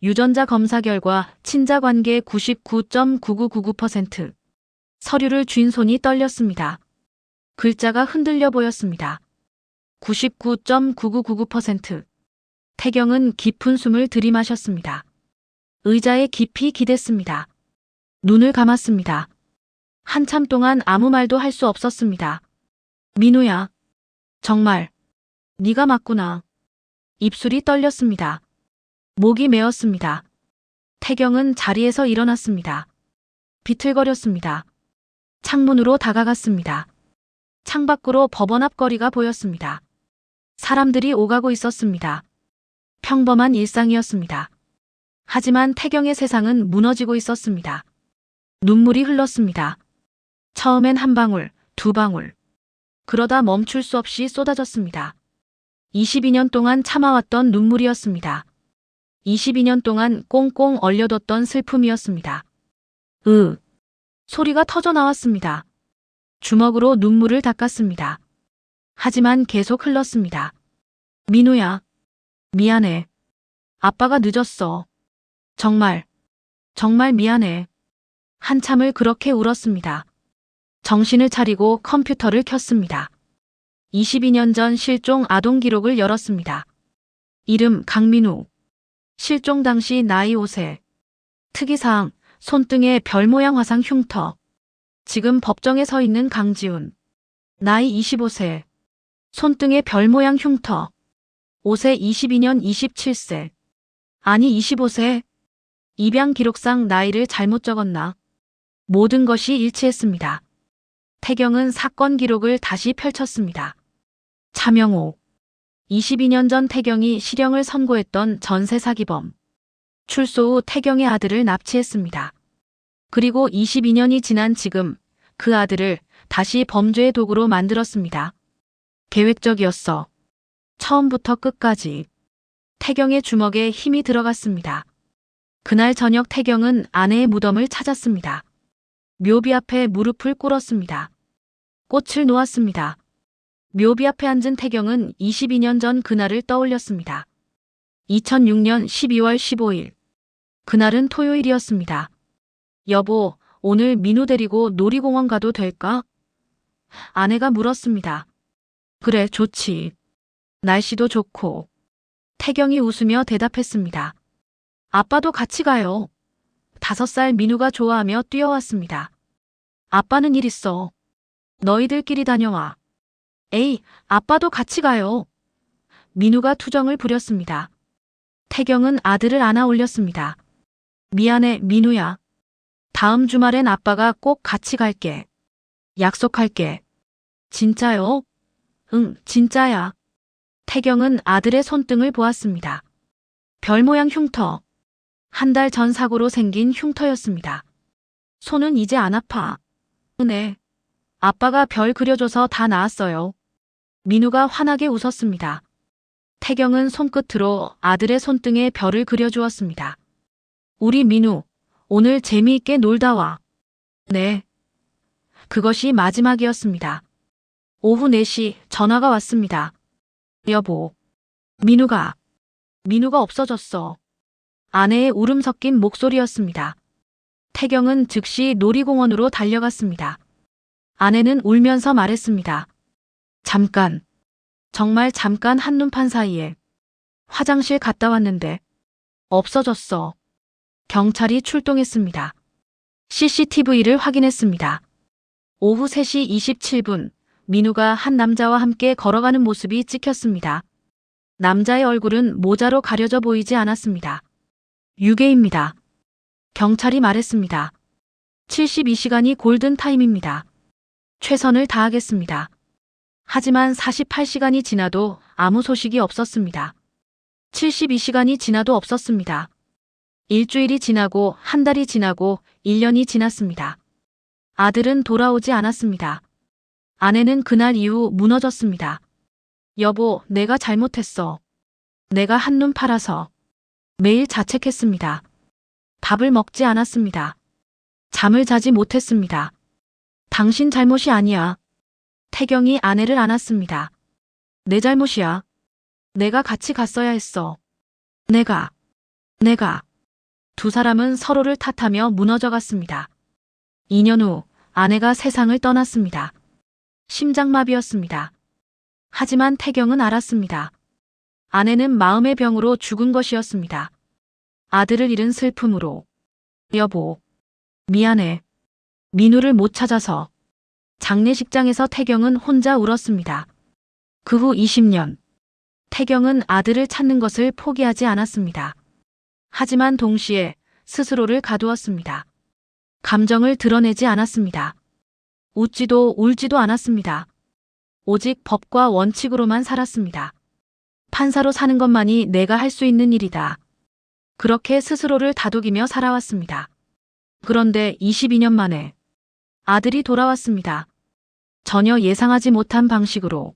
S2: 유전자 검사 결과 친자 관계 99.9999%. 서류를 쥔 손이 떨렸습니다. 글자가 흔들려 보였습니다. 99.9999%. 태경은 깊은 숨을 들이마셨습니다. 의자에 깊이 기댔습니다. 눈을 감았습니다. 한참 동안 아무 말도 할 수 없었습니다. 민우야. 정말 네가 맞구나. 입술이 떨렸습니다. 목이 메었습니다. 태경은 자리에서 일어났습니다. 비틀거렸습니다. 창문으로 다가갔습니다. 창밖으로 법원 앞 거리가 보였습니다. 사람들이 오가고 있었습니다. 평범한 일상이었습니다. 하지만 태경의 세상은 무너지고 있었습니다. 눈물이 흘렀습니다. 처음엔 한 방울, 두 방울. 그러다 멈출 수 없이 쏟아졌습니다. 22년 동안 참아왔던 눈물이었습니다. 22년 동안 꽁꽁 얼려뒀던 슬픔이었습니다. 소리가 터져 나왔습니다. 주먹으로 눈물을 닦았습니다. 하지만 계속 흘렀습니다. 민우야. 미안해. 아빠가 늦었어. 정말, 정말 미안해. 한참을 그렇게 울었습니다. 정신을 차리고 컴퓨터를 켰습니다. 22년 전 실종 아동 기록을 열었습니다. 이름 강민우. 실종 당시 나이 5세. 특이사항, 손등에 별 모양 화상 흉터. 지금 법정에 서 있는 강지훈. 나이 25세. 손등에 별 모양 흉터. 5세 22년 27세. 아니 25세. 입양 기록상 나이를 잘못 적었나. 모든 것이 일치했습니다. 태경은 사건 기록을 다시 펼쳤습니다. 차명호. 22년 전 태경이 실형을 선고했던 전세 사기범. 출소 후 태경의 아들을 납치했습니다. 그리고 22년이 지난 지금 그 아들을 다시 범죄의 도구로 만들었습니다. 계획적이었어. 처음부터 끝까지. 태경의 주먹에 힘이 들어갔습니다. 그날 저녁 태경은 아내의 무덤을 찾았습니다. 묘비 앞에 무릎을 꿇었습니다. 꽃을 놓았습니다. 묘비 앞에 앉은 태경은 22년 전 그날을 떠올렸습니다. 2006년 12월 15일. 그날은 토요일이었습니다. 여보, 오늘 민우 데리고 놀이공원 가도 될까? 아내가 물었습니다. 그래, 좋지. 날씨도 좋고. 태경이 웃으며 대답했습니다. 아빠도 같이 가요. 5살 민우가 좋아하며 뛰어왔습니다. 아빠는 일 있어. 너희들끼리 다녀와. 에이, 아빠도 같이 가요. 민우가 투정을 부렸습니다. 태경은 아들을 안아 올렸습니다. 미안해, 민우야. 다음 주말엔 아빠가 꼭 같이 갈게. 약속할게. 진짜요? 응, 진짜야. 태경은 아들의 손등을 보았습니다. 별 모양 흉터. 한 달 전 사고로 생긴 흉터였습니다. 손은 이제 안 아파. 네. 아빠가 별 그려줘서 다 나았어요. 민우가 환하게 웃었습니다. 태경은 손끝으로 아들의 손등에 별을 그려주었습니다. 우리 민우, 오늘 재미있게 놀다 와. 네. 그것이 마지막이었습니다. 오후 4시 전화가 왔습니다. 여보. 민우가 없어졌어. 아내의 울음 섞인 목소리였습니다. 태경은 즉시 놀이공원으로 달려갔습니다. 아내는 울면서 말했습니다. 잠깐. 정말 잠깐 한눈판 사이에. 화장실 갔다 왔는데. 없어졌어. 경찰이 출동했습니다. CCTV를 확인했습니다. 오후 3시 27분, 민우가 한 남자와 함께 걸어가는 모습이 찍혔습니다. 남자의 얼굴은 모자로 가려져 보이지 않았습니다. 유괴입니다. 경찰이 말했습니다. 72시간이 골든타임입니다. 최선을 다하겠습니다. 하지만 48시간이 지나도 아무 소식이 없었습니다. 72시간이 지나도 없었습니다. 일주일이 지나고 한 달이 지나고 1년이 지났습니다. 아들은 돌아오지 않았습니다. 아내는 그날 이후 무너졌습니다. 여보, 내가 잘못했어. 내가 한눈 팔아서. 매일 자책했습니다. 밥을 먹지 않았습니다. 잠을 자지 못했습니다. 당신 잘못이 아니야. 태경이 아내를 안았습니다. 내 잘못이야. 내가 같이 갔어야 했어. 내가. 두 사람은 서로를 탓하며 무너져 갔습니다. 2년 후 아내가 세상을 떠났습니다. 심장마비였습니다. 하지만 태경은 알았습니다. 아내는 마음의 병으로 죽은 것이었습니다. 아들을 잃은 슬픔으로. 여보. 미안해. 민우를 못 찾아서. 장례식장에서 태경은 혼자 울었습니다. 그 후 20년. 태경은 아들을 찾는 것을 포기하지 않았습니다. 하지만 동시에 스스로를 가두었습니다. 감정을 드러내지 않았습니다. 웃지도 울지도 않았습니다. 오직 법과 원칙으로만 살았습니다. 판사로 사는 것만이 내가 할 수 있는 일이다. 그렇게 스스로를 다독이며 살아왔습니다. 그런데 22년 만에 아들이 돌아왔습니다. 전혀 예상하지 못한 방식으로.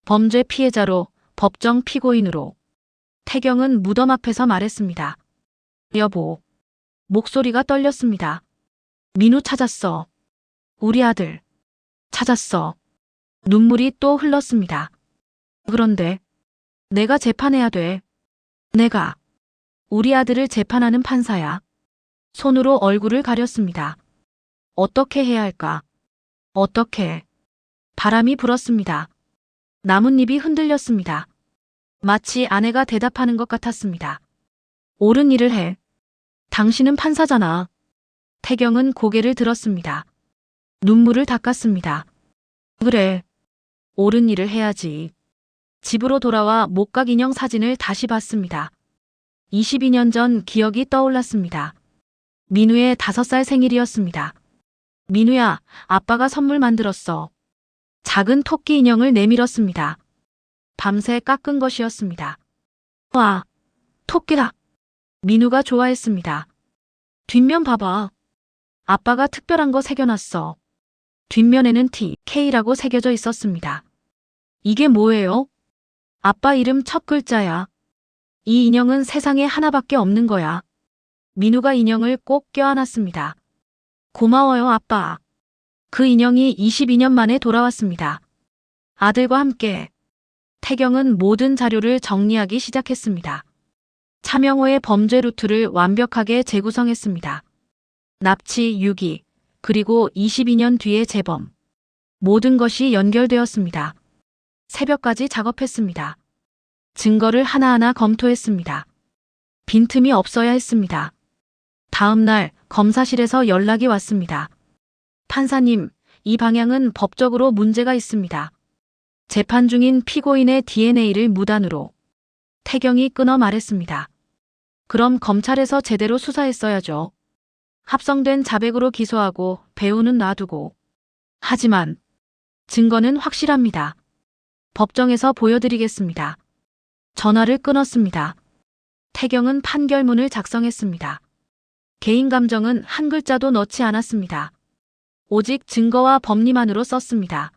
S2: 범죄 피해자로, 법정 피고인으로. 태경은 무덤 앞에서 말했습니다. 여보. 목소리가 떨렸습니다. 민우 찾았어. 우리 아들. 찾았어. 눈물이 또 흘렀습니다. 그런데 내가 재판해야 돼. 내가 우리 아들을 재판하는 판사야. 손으로 얼굴을 가렸습니다. 어떻게 해야 할까? 어떻게? 바람이 불었습니다. 나뭇잎이 흔들렸습니다. 마치 아내가 대답하는 것 같았습니다. 옳은 일을 해. 당신은 판사잖아. 태경은 고개를 들었습니다. 눈물을 닦았습니다. 그래. 옳은 일을 해야지. 집으로 돌아와 목각 인형 사진을 다시 봤습니다. 22년 전 기억이 떠올랐습니다. 민우의 5살 생일이었습니다. 민우야, 아빠가 선물 만들었어. 작은 토끼 인형을 내밀었습니다. 밤새 깎은 것이었습니다. 와, 토끼다. 민우가 좋아했습니다. 뒷면 봐봐. 아빠가 특별한 거 새겨놨어. 뒷면에는 TK라고 새겨져 있었습니다. 이게 뭐예요? 아빠 이름 첫 글자야. 이 인형은 세상에 하나밖에 없는 거야. 민우가 인형을 꼭 껴안았습니다. 고마워요, 아빠. 그 인형이 22년 만에 돌아왔습니다. 아들과 함께 태경은 모든 자료를 정리하기 시작했습니다. 차명호의 범죄 루트를 완벽하게 재구성했습니다. 납치, 유기, 그리고 22년 뒤의 재범. 모든 것이 연결되었습니다. 새벽까지 작업했습니다. 증거를 하나하나 검토했습니다. 빈틈이 없어야 했습니다. 다음 날 검사실에서 연락이 왔습니다. 판사님, 이 방향은 법적으로 문제가 있습니다. 재판 중인 피고인의 DNA를 무단으로. 태경이 끊어 말했습니다. 그럼 검찰에서 제대로 수사했어야죠. 합성된 자백으로 기소하고 배우는 놔두고. 하지만 증거는 확실합니다. 법정에서 보여드리겠습니다. 전화를 끊었습니다. 태경은 판결문을 작성했습니다. 개인 감정은 한 글자도 넣지 않았습니다. 오직 증거와 법리만으로 썼습니다.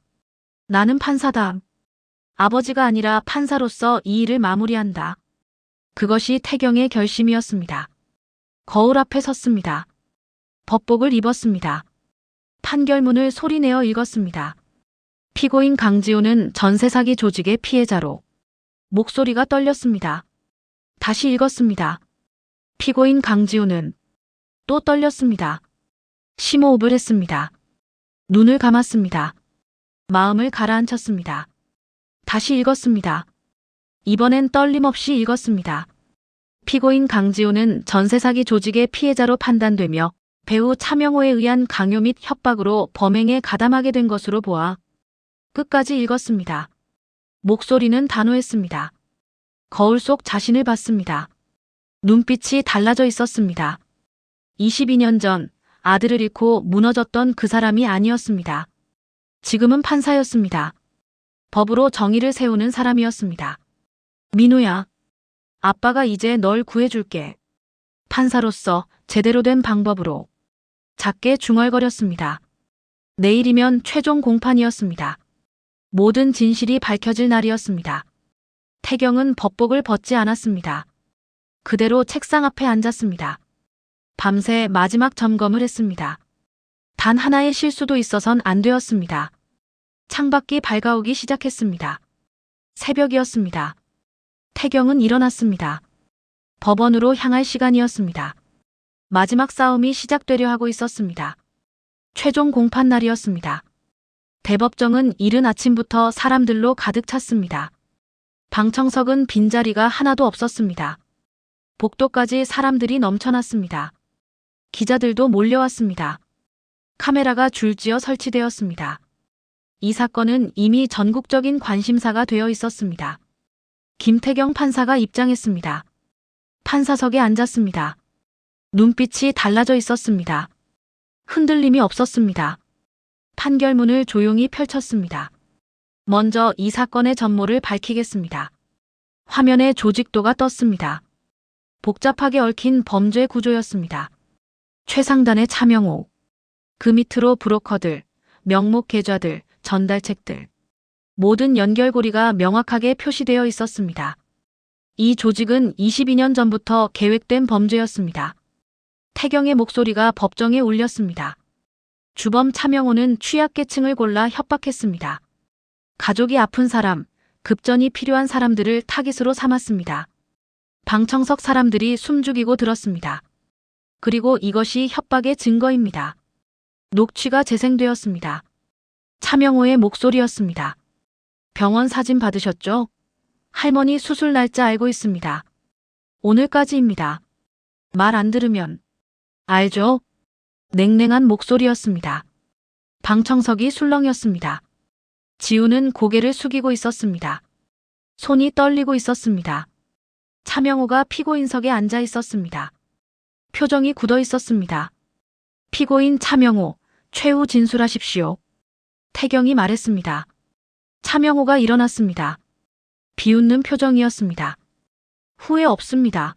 S2: 나는 판사다. 아버지가 아니라 판사로서 이 일을 마무리한다. 그것이 태경의 결심이었습니다. 거울 앞에 섰습니다. 법복을 입었습니다. 판결문을 소리내어 읽었습니다. 피고인 강지호는 전세 사기 조직의 피해자로. 목소리가 떨렸습니다. 다시 읽었습니다. 피고인 강지호는 또 떨렸습니다. 심호흡을 했습니다. 눈을 감았습니다. 마음을 가라앉혔습니다. 다시 읽었습니다. 이번엔 떨림 없이 읽었습니다. 피고인 강지호는 전세 사기 조직의 피해자로 판단되며 배우 차명호에 의한 강요 및 협박으로 범행에 가담하게 된 것으로 보아. 끝까지 읽었습니다. 목소리는 단호했습니다. 거울 속 자신을 봤습니다. 눈빛이 달라져 있었습니다. 22년 전 아들을 잃고 무너졌던 그 사람이 아니었습니다. 지금은 판사였습니다. 법으로 정의를 세우는 사람이었습니다. 민우야, 아빠가 이제 널 구해줄게. 판사로서 제대로 된 방법으로. 작게 중얼거렸습니다. 내일이면 최종 공판이었습니다. 모든 진실이 밝혀질 날이었습니다. 태경은 법복을 벗지 않았습니다. 그대로 책상 앞에 앉았습니다. 밤새 마지막 점검을 했습니다. 단 하나의 실수도 있어선 안 되었습니다. 창밖이 밝아오기 시작했습니다. 새벽이었습니다. 태경은 일어났습니다. 법원으로 향할 시간이었습니다. 마지막 싸움이 시작되려 하고 있었습니다. 최종 공판 날이었습니다. 대법정은 이른 아침부터 사람들로 가득 찼습니다. 방청석은 빈자리가 하나도 없었습니다. 복도까지 사람들이 넘쳐났습니다. 기자들도 몰려왔습니다. 카메라가 줄지어 설치되었습니다. 이 사건은 이미 전국적인 관심사가 되어 있었습니다. 김태경 판사가 입장했습니다. 판사석에 앉았습니다. 눈빛이 달라져 있었습니다. 흔들림이 없었습니다. 판결문을 조용히 펼쳤습니다. 먼저 이 사건의 전모를 밝히겠습니다. 화면에 조직도가 떴습니다. 복잡하게 얽힌 범죄 구조였습니다. 최상단의 차명호, 그 밑으로 브로커들, 명목 계좌들, 전달책들. 모든 연결고리가 명확하게 표시되어 있었습니다. 이 조직은 22년 전부터 계획된 범죄였습니다. 태경의 목소리가 법정에 울렸습니다. 주범 차명호는 취약계층을 골라 협박했습니다. 가족이 아픈 사람, 급전이 필요한 사람들을 타깃으로 삼았습니다. 방청석 사람들이 숨죽이고 들었습니다. 그리고 이것이 협박의 증거입니다. 녹취가 재생되었습니다. 차명호의 목소리였습니다. 병원 사진 받으셨죠? 할머니 수술 날짜 알고 있습니다. 오늘까지입니다. 말 안 들으면. 알죠? 냉랭한 목소리였습니다. 방청석이 술렁였습니다. 지우는 고개를 숙이고 있었습니다. 손이 떨리고 있었습니다. 차명호가 피고인석에 앉아 있었습니다. 표정이 굳어 있었습니다. 피고인 차명호, 최후 진술하십시오. 태경이 말했습니다. 차명호가 일어났습니다. 비웃는 표정이었습니다. 후회 없습니다.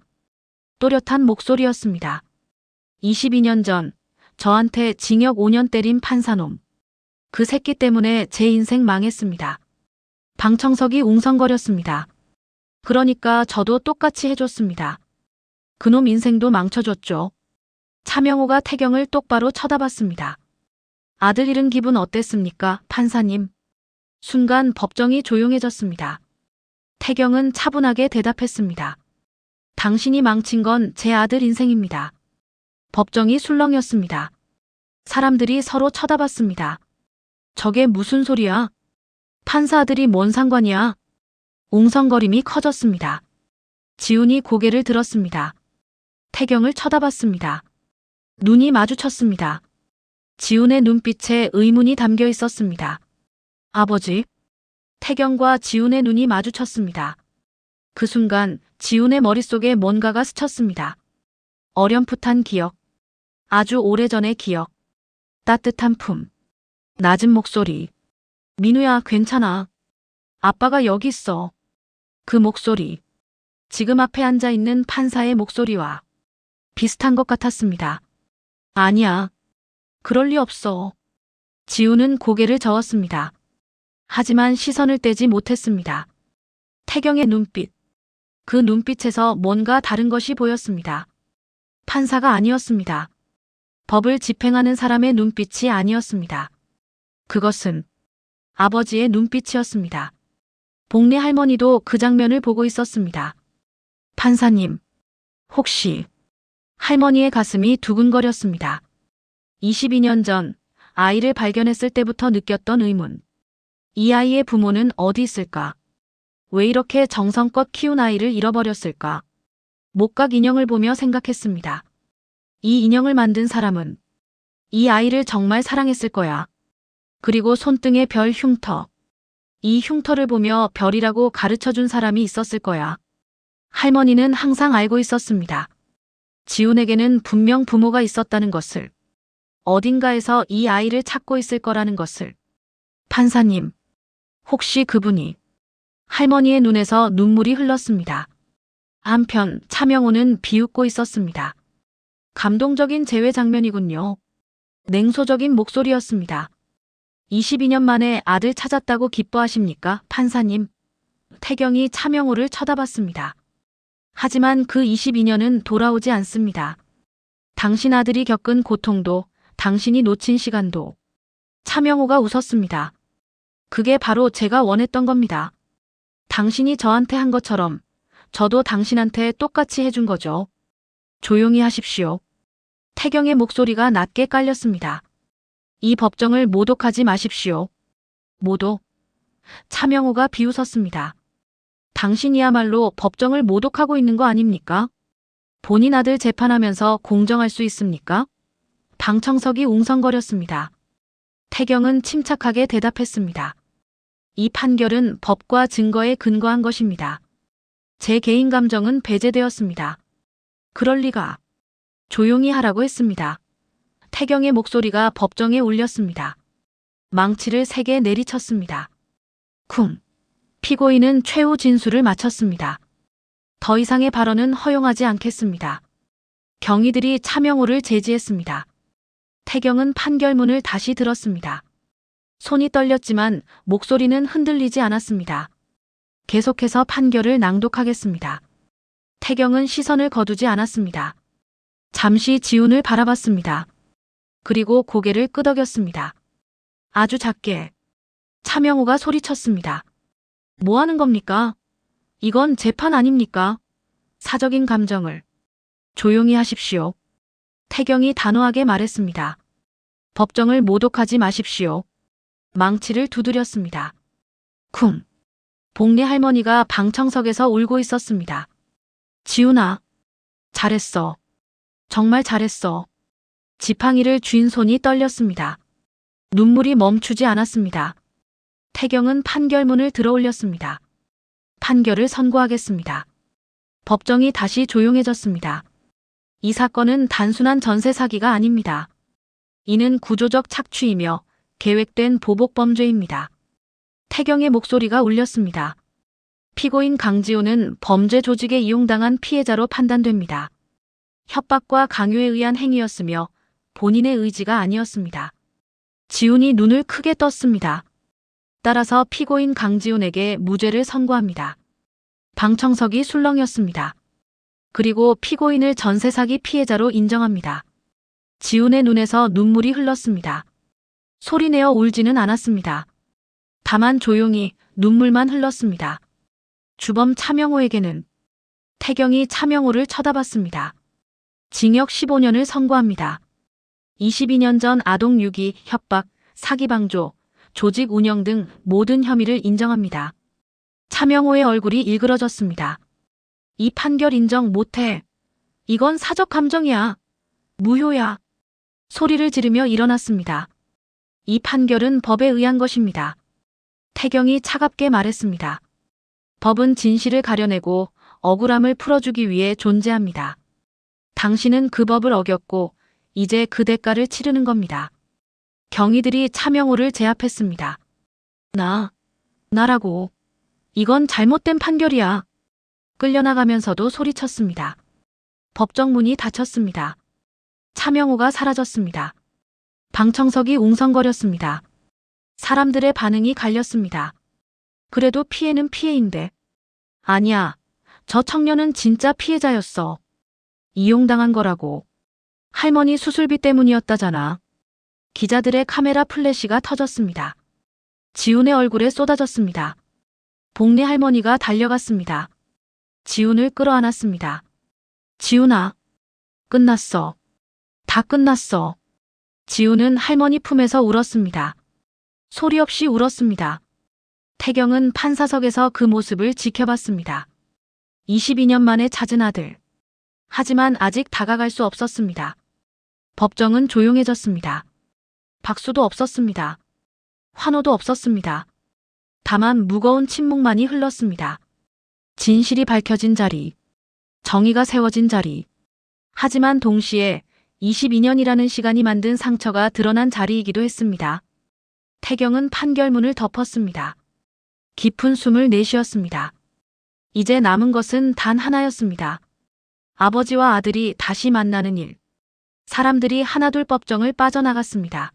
S2: 또렷한 목소리였습니다. 22년 전 저한테 징역 5년 때린 판사놈. 그 새끼 때문에 제 인생 망했습니다. 방청석이 웅성거렸습니다. 그러니까 저도 똑같이 해줬습니다. 그놈 인생도 망쳐줬죠. 차명호가 태경을 똑바로 쳐다봤습니다. 아들 잃은 기분 어땠습니까, 판사님? 순간 법정이 조용해졌습니다. 태경은 차분하게 대답했습니다. 당신이 망친 건 제 아들 인생입니다. 법정이 술렁였습니다. 사람들이 서로 쳐다봤습니다. 저게 무슨 소리야? 판사 아들이 뭔 상관이야? 웅성거림이 커졌습니다. 지훈이 고개를 들었습니다. 태경을 쳐다봤습니다. 눈이 마주쳤습니다. 지훈의 눈빛에 의문이 담겨 있었습니다. 아버지? 태경과 지훈의 눈이 마주쳤습니다. 그 순간 지훈의 머릿속에 뭔가가 스쳤습니다. 어렴풋한 기억. 아주 오래전의 기억. 따뜻한 품. 낮은 목소리. 민우야, 괜찮아. 아빠가 여기 있어. 그 목소리. 지금 앞에 앉아 있는 판사의 목소리와 비슷한 것 같았습니다. 아니야. 그럴 리 없어. 지우는 고개를 저었습니다. 하지만 시선을 떼지 못했습니다. 태경의 눈빛. 그 눈빛에서 뭔가 다른 것이 보였습니다. 판사가 아니었습니다. 법을 집행하는 사람의 눈빛이 아니었습니다. 그것은 아버지의 눈빛이었습니다. 복리 할머니도 그 장면을 보고 있었습니다. 판사님, 혹시... 할머니의 가슴이 두근거렸습니다. 22년 전 아이를 발견했을 때부터 느꼈던 의문. 이 아이의 부모는 어디 있을까? 왜 이렇게 정성껏 키운 아이를 잃어버렸을까? 목각 인형을 보며 생각했습니다. 이 인형을 만든 사람은 이 아이를 정말 사랑했을 거야. 그리고 손등에 별 흉터. 이 흉터를 보며 별이라고 가르쳐준 사람이 있었을 거야. 할머니는 항상 알고 있었습니다. 지훈에게는 분명 부모가 있었다는 것을. 어딘가에서 이 아이를 찾고 있을 거라는 것을. 판사님, 혹시 그분이... 할머니의 눈에서 눈물이 흘렀습니다. 한편 차명호는 비웃고 있었습니다. 감동적인 재회 장면이군요. 냉소적인 목소리였습니다. 22년 만에 아들 찾았다고 기뻐하십니까, 판사님? 태경이 차명호를 쳐다봤습니다. 하지만 그 22년은 돌아오지 않습니다. 당신 아들이 겪은 고통도, 당신이 놓친 시간도. 차명호가 웃었습니다. 그게 바로 제가 원했던 겁니다. 당신이 저한테 한 것처럼 저도 당신한테 똑같이 해준 거죠. 조용히 하십시오. 태경의 목소리가 낮게 깔렸습니다. 이 법정을 모독하지 마십시오. 모독. 차명호가 비웃었습니다. 당신이야말로 법정을 모독하고 있는 거 아닙니까? 본인 아들 재판하면서 공정할 수 있습니까? 방청석이 웅성거렸습니다. 태경은 침착하게 대답했습니다. 이 판결은 법과 증거에 근거한 것입니다. 제 개인 감정은 배제되었습니다. 그럴 리가. 조용히 하라고 했습니다. 태경의 목소리가 법정에 울렸습니다. 망치를 3개 내리쳤습니다. 쿵. 피고인은 최후 진술을 마쳤습니다. 더 이상의 발언은 허용하지 않겠습니다. 경위들이 차명호를 제지했습니다. 태경은 판결문을 다시 들었습니다. 손이 떨렸지만 목소리는 흔들리지 않았습니다. 계속해서 판결을 낭독하겠습니다. 태경은 시선을 거두지 않았습니다. 잠시 지훈을 바라봤습니다. 그리고 고개를 끄덕였습니다. 아주 작게. 차명호가 소리쳤습니다. 뭐 하는 겁니까? 이건 재판 아닙니까? 사적인 감정을 조용히 하십시오. 태경이 단호하게 말했습니다. 법정을 모독하지 마십시오. 망치를 두드렸습니다. 쿵. 복리 할머니가 방청석에서 울고 있었습니다. 지훈아, 잘했어. 정말 잘했어. 지팡이를 쥔 손이 떨렸습니다. 눈물이 멈추지 않았습니다. 태경은 판결문을 들어올렸습니다. 판결을 선고하겠습니다. 법정이 다시 조용해졌습니다. 이 사건은 단순한 전세 사기가 아닙니다. 이는 구조적 착취이며 계획된 보복 범죄입니다. 태경의 목소리가 울렸습니다. 피고인 강지훈은 범죄 조직에 이용당한 피해자로 판단됩니다. 협박과 강요에 의한 행위였으며 본인의 의지가 아니었습니다. 지훈이 눈을 크게 떴습니다. 따라서 피고인 강지훈에게 무죄를 선고합니다. 방청석이 술렁였습니다. 그리고 피고인을 전세 사기 피해자로 인정합니다. 지훈의 눈에서 눈물이 흘렀습니다. 소리내어 울지는 않았습니다. 다만 조용히 눈물만 흘렀습니다. 주범 차명호에게는 태경이 차명호를 쳐다봤습니다. 징역 15년을 선고합니다. 22년 전 아동 유기, 협박, 사기 방조, 조직 운영 등 모든 혐의를 인정합니다. 차명호의 얼굴이 일그러졌습니다. 이 판결 인정 못해. 이건 사적 감정이야. 무효야. 소리를 지르며 일어났습니다. 이 판결은 법에 의한 것입니다. 태경이 차갑게 말했습니다. 법은 진실을 가려내고 억울함을 풀어주기 위해 존재합니다. 당신은 그 법을 어겼고 이제 그 대가를 치르는 겁니다. 경위들이 차명호를 제압했습니다. 나라고. 이건 잘못된 판결이야. 끌려나가면서도 소리쳤습니다. 법정 문이 닫혔습니다. 차명호가 사라졌습니다. 방청석이 웅성거렸습니다. 사람들의 반응이 갈렸습니다. 그래도 피해는 피해인데. 아니야. 저 청년은 진짜 피해자였어. 이용당한 거라고. 할머니 수술비 때문이었다잖아. 기자들의 카메라 플래시가 터졌습니다. 지훈의 얼굴에 쏟아졌습니다. 복리 할머니가 달려갔습니다. 지훈을 끌어안았습니다. 지훈아, 끝났어. 다 끝났어. 지훈은 할머니 품에서 울었습니다. 소리 없이 울었습니다. 태경은 판사석에서 그 모습을 지켜봤습니다. 22년 만에 찾은 아들. 하지만 아직 다가갈 수 없었습니다. 법정은 조용해졌습니다. 박수도 없었습니다. 환호도 없었습니다. 다만 무거운 침묵만이 흘렀습니다. 진실이 밝혀진 자리, 정의가 세워진 자리. 하지만 동시에 22년이라는 시간이 만든 상처가 드러난 자리이기도 했습니다. 태경은 판결문을 덮었습니다. 깊은 숨을 내쉬었습니다. 이제 남은 것은 단 하나였습니다. 아버지와 아들이 다시 만나는 일. 사람들이 하나둘 법정을 빠져나갔습니다.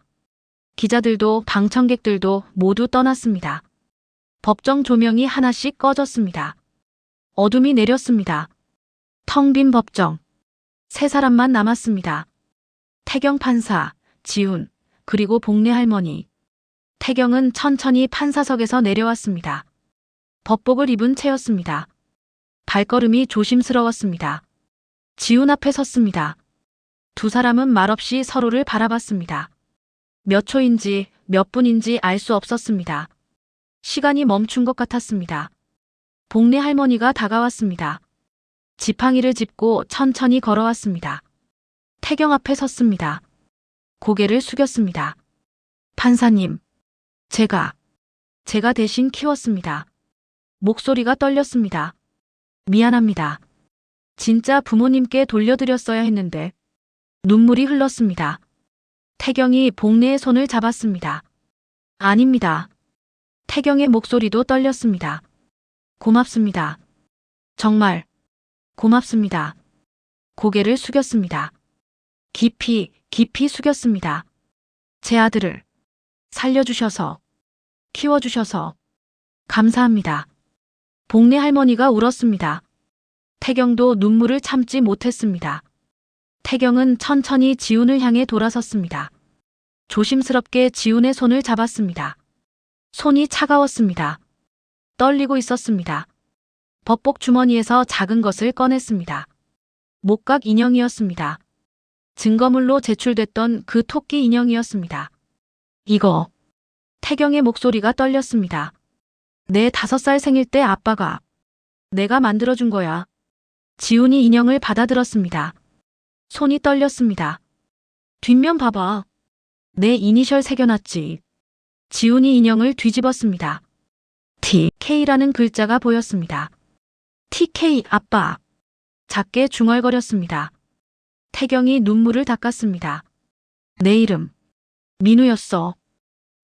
S2: 기자들도 방청객들도 모두 떠났습니다. 법정 조명이 하나씩 꺼졌습니다. 어둠이 내렸습니다. 텅 빈 법정. 세 사람만 남았습니다. 태경 판사, 지훈, 그리고 복리 할머니. 태경은 천천히 판사석에서 내려왔습니다. 법복을 입은 채였습니다. 발걸음이 조심스러웠습니다. 지훈 앞에 섰습니다. 두 사람은 말없이 서로를 바라봤습니다. 몇 초인지 몇 분인지 알 수 없었습니다. 시간이 멈춘 것 같았습니다. 복리 할머니가 다가왔습니다. 지팡이를 짚고 천천히 걸어왔습니다. 태경 앞에 섰습니다. 고개를 숙였습니다. 판사님, 제가 대신 키웠습니다. 목소리가 떨렸습니다. 미안합니다. 진짜 부모님께 돌려드렸어야 했는데. 눈물이 흘렀습니다. 태경이 복리의 손을 잡았습니다. 아닙니다. 태경의 목소리도 떨렸습니다. 고맙습니다. 정말 고맙습니다. 고개를 숙였습니다. 깊이 숙였습니다. 제 아들을 살려주셔서, 키워주셔서 감사합니다. 복리 할머니가 울었습니다. 태경도 눈물을 참지 못했습니다. 태경은 천천히 지훈을 향해 돌아섰습니다. 조심스럽게 지훈의 손을 잡았습니다. 손이 차가웠습니다. 떨리고 있었습니다. 법복 주머니에서 작은 것을 꺼냈습니다. 목각 인형이었습니다. 증거물로 제출됐던 그 토끼 인형이었습니다. 이거. 태경의 목소리가 떨렸습니다. 내 5살 생일 때 아빠가 내가 만들어준 거야. 지훈이 인형을 받아들었습니다. 손이 떨렸습니다. 뒷면 봐봐. 내 이니셜 새겨놨지. 지훈이 인형을 뒤집었습니다. TK라는 글자가 보였습니다. TK 아빠. 작게 중얼거렸습니다. 태경이 눈물을 닦았습니다. 내 이름. 민우였어.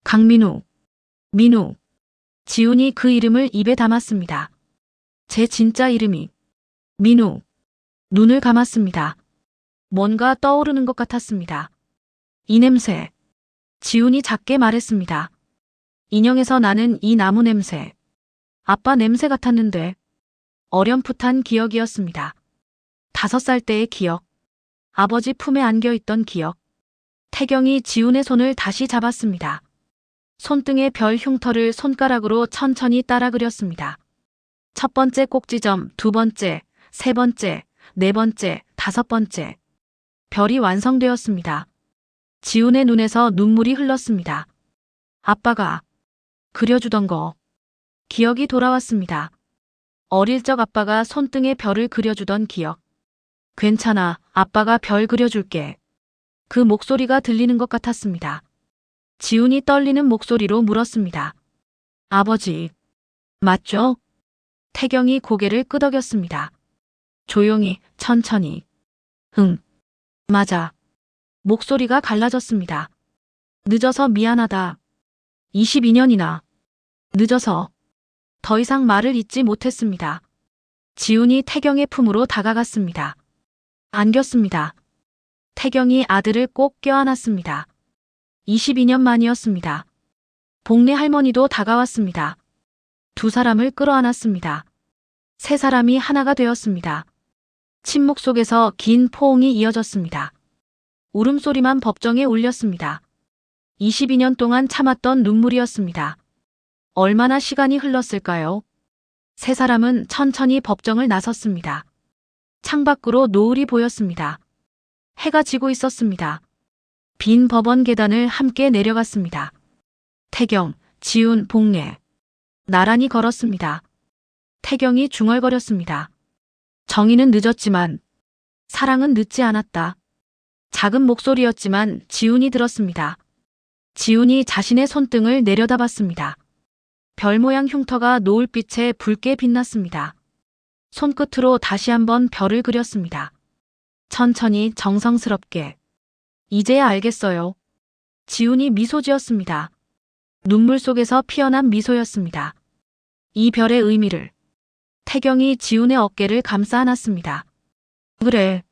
S2: 강민우. 민우. 지훈이 그 이름을 입에 담았습니다. 제 진짜 이름이. 민우. 눈을 감았습니다. 뭔가 떠오르는 것 같았습니다. 이 냄새. 지훈이 작게 말했습니다. 인형에서 나는 이 나무 냄새. 아빠 냄새 같았는데. 어렴풋한 기억이었습니다. 5살 때의 기억. 아버지 품에 안겨있던 기억. 태경이 지훈의 손을 다시 잡았습니다. 손등의 별 흉터를 손가락으로 천천히 따라 그렸습니다. 첫 번째 꼭지점, 2번째, 3번째, 4번째, 5번째. 별이 완성되었습니다. 지훈의 눈에서 눈물이 흘렀습니다. 아빠가 그려주던 거. 기억이 돌아왔습니다. 어릴 적 아빠가 손등에 별을 그려주던 기억. 괜찮아, 아빠가 별 그려줄게. 그 목소리가 들리는 것 같았습니다. 지훈이 떨리는 목소리로 물었습니다. 아버지, 맞죠? 태경이 고개를 끄덕였습니다. 조용히, 천천히. 응, 맞아. 목소리가 갈라졌습니다. 늦어서 미안하다. 22년이나. 늦어서. 더 이상 말을 잇지 못했습니다. 지훈이 태경의 품으로 다가갔습니다. 안겼습니다. 태경이 아들을 꼭 껴안았습니다. 22년 만이었습니다. 복례 할머니도 다가왔습니다. 2사람을 끌어안았습니다. 3사람이 하나가 되었습니다. 침묵 속에서 긴 포옹이 이어졌습니다. 울음소리만 법정에 울렸습니다. 22년 동안 참았던 눈물이었습니다. 얼마나 시간이 흘렀을까요? 3사람은 천천히 법정을 나섰습니다. 창밖으로 노을이 보였습니다. 해가 지고 있었습니다. 빈 법원 계단을 함께 내려갔습니다. 태경, 지훈, 복례. 나란히 걸었습니다. 태경이 중얼거렸습니다. 정의는 늦었지만 사랑은 늦지 않았다. 작은 목소리였지만 지훈이 들었습니다. 지훈이 자신의 손등을 내려다봤습니다. 별 모양 흉터가 노을빛에 붉게 빛났습니다. 손끝으로 다시 한번 별을 그렸습니다. 천천히 정성스럽게. 이제야 알겠어요. 지훈이 미소 지었습니다. 눈물 속에서 피어난 미소였습니다. 이 별의 의미를. 태경이 지훈의 어깨를 감싸 안았습니다. 그래.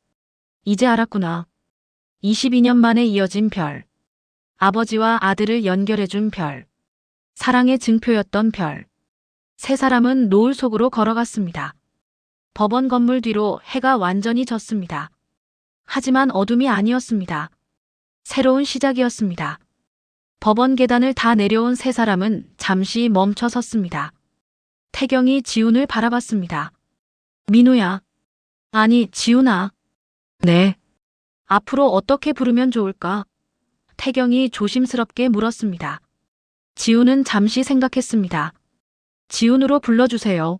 S2: 이제 알았구나. 22년 만에 이어진 별. 아버지와 아들을 연결해준 별. 사랑의 증표였던 별. 3사람은 노을 속으로 걸어갔습니다. 법원 건물 뒤로 해가 완전히 졌습니다. 하지만 어둠이 아니었습니다. 새로운 시작이었습니다. 법원 계단을 다 내려온 3사람은 잠시 멈춰 섰습니다. 태경이 지훈을 바라봤습니다. 민우야. 아니, 지훈아. 네. 앞으로 어떻게 부르면 좋을까? 태경이 조심스럽게 물었습니다. 지훈은 잠시 생각했습니다. 지훈으로 불러주세요.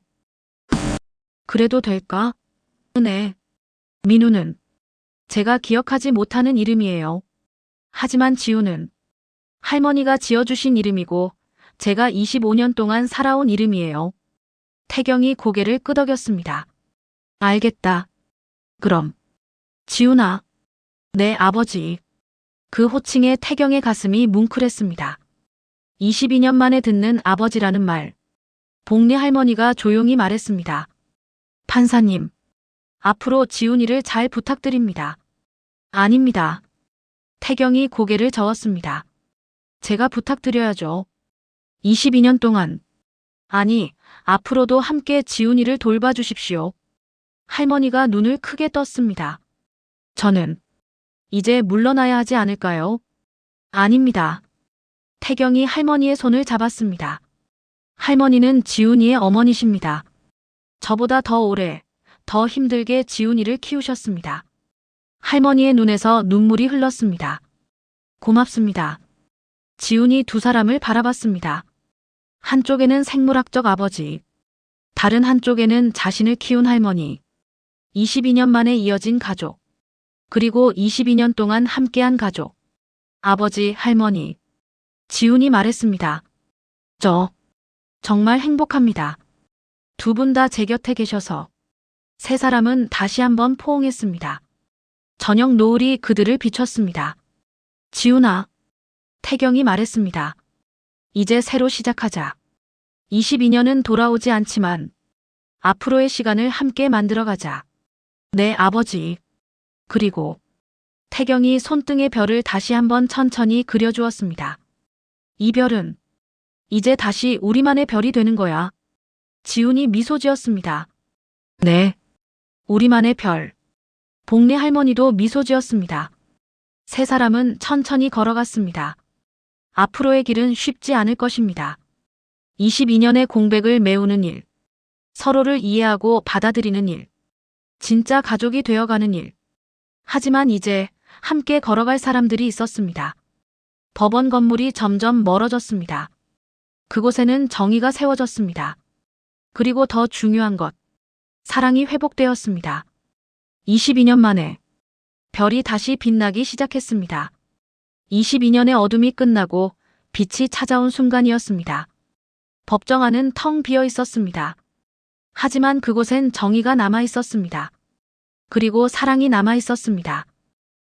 S2: 그래도 될까? 네. 민우는 제가 기억하지 못하는 이름이에요. 하지만 지훈은 할머니가 지어주신 이름이고 제가 25년 동안 살아온 이름이에요. 태경이 고개를 끄덕였습니다. 알겠다. 그럼. 지훈아. 내 아버지. 그 호칭에 태경의 가슴이 뭉클했습니다. 22년 만에 듣는 아버지라는 말. 복례 할머니가 조용히 말했습니다. 판사님. 앞으로 지훈이를 잘 부탁드립니다. 아닙니다. 태경이 고개를 저었습니다. 제가 부탁드려야죠. 22년 동안. 아니, 앞으로도 함께 지훈이를 돌봐주십시오. 할머니가 눈을 크게 떴습니다. 저는 이제 물러나야 하지 않을까요? 아닙니다. 태경이 할머니의 손을 잡았습니다. 할머니는 지훈이의 어머니십니다. 저보다 더 오래, 더 힘들게 지훈이를 키우셨습니다. 할머니의 눈에서 눈물이 흘렀습니다. 고맙습니다. 지훈이 두 사람을 바라봤습니다. 한쪽에는 생물학적 아버지, 다른 한쪽에는 자신을 키운 할머니. 22년 만에 이어진 가족. 그리고 22년 동안 함께한 가족. 아버지, 할머니. 지훈이 말했습니다. 저 정말 행복합니다. 두 분 다 제 곁에 계셔서. 세 사람은 다시 한번 포옹했습니다. 저녁 노을이 그들을 비췄습니다. 지훈아. 태경이 말했습니다. 이제 새로 시작하자. 22년은 돌아오지 않지만 앞으로의 시간을 함께 만들어가자. 네, 아버지. 그리고 태경이 손등의 별을 다시 한번 천천히 그려주었습니다. 이 별은 이제 다시 우리만의 별이 되는 거야. 지훈이 미소 지었습니다. 네. 우리만의 별. 복리 할머니도 미소 지었습니다. 세 사람은 천천히 걸어갔습니다. 앞으로의 길은 쉽지 않을 것입니다. 22년의 공백을 메우는 일. 서로를 이해하고 받아들이는 일. 진짜 가족이 되어가는 일. 하지만 이제 함께 걸어갈 사람들이 있었습니다. 법원 건물이 점점 멀어졌습니다. 그곳에는 정의가 세워졌습니다. 그리고 더 중요한 것. 사랑이 회복되었습니다. 22년 만에 별이 다시 빛나기 시작했습니다. 22년의 어둠이 끝나고 빛이 찾아온 순간이었습니다. 법정 안은 텅 비어 있었습니다. 하지만 그곳엔 정의가 남아 있었습니다. 그리고 사랑이 남아 있었습니다.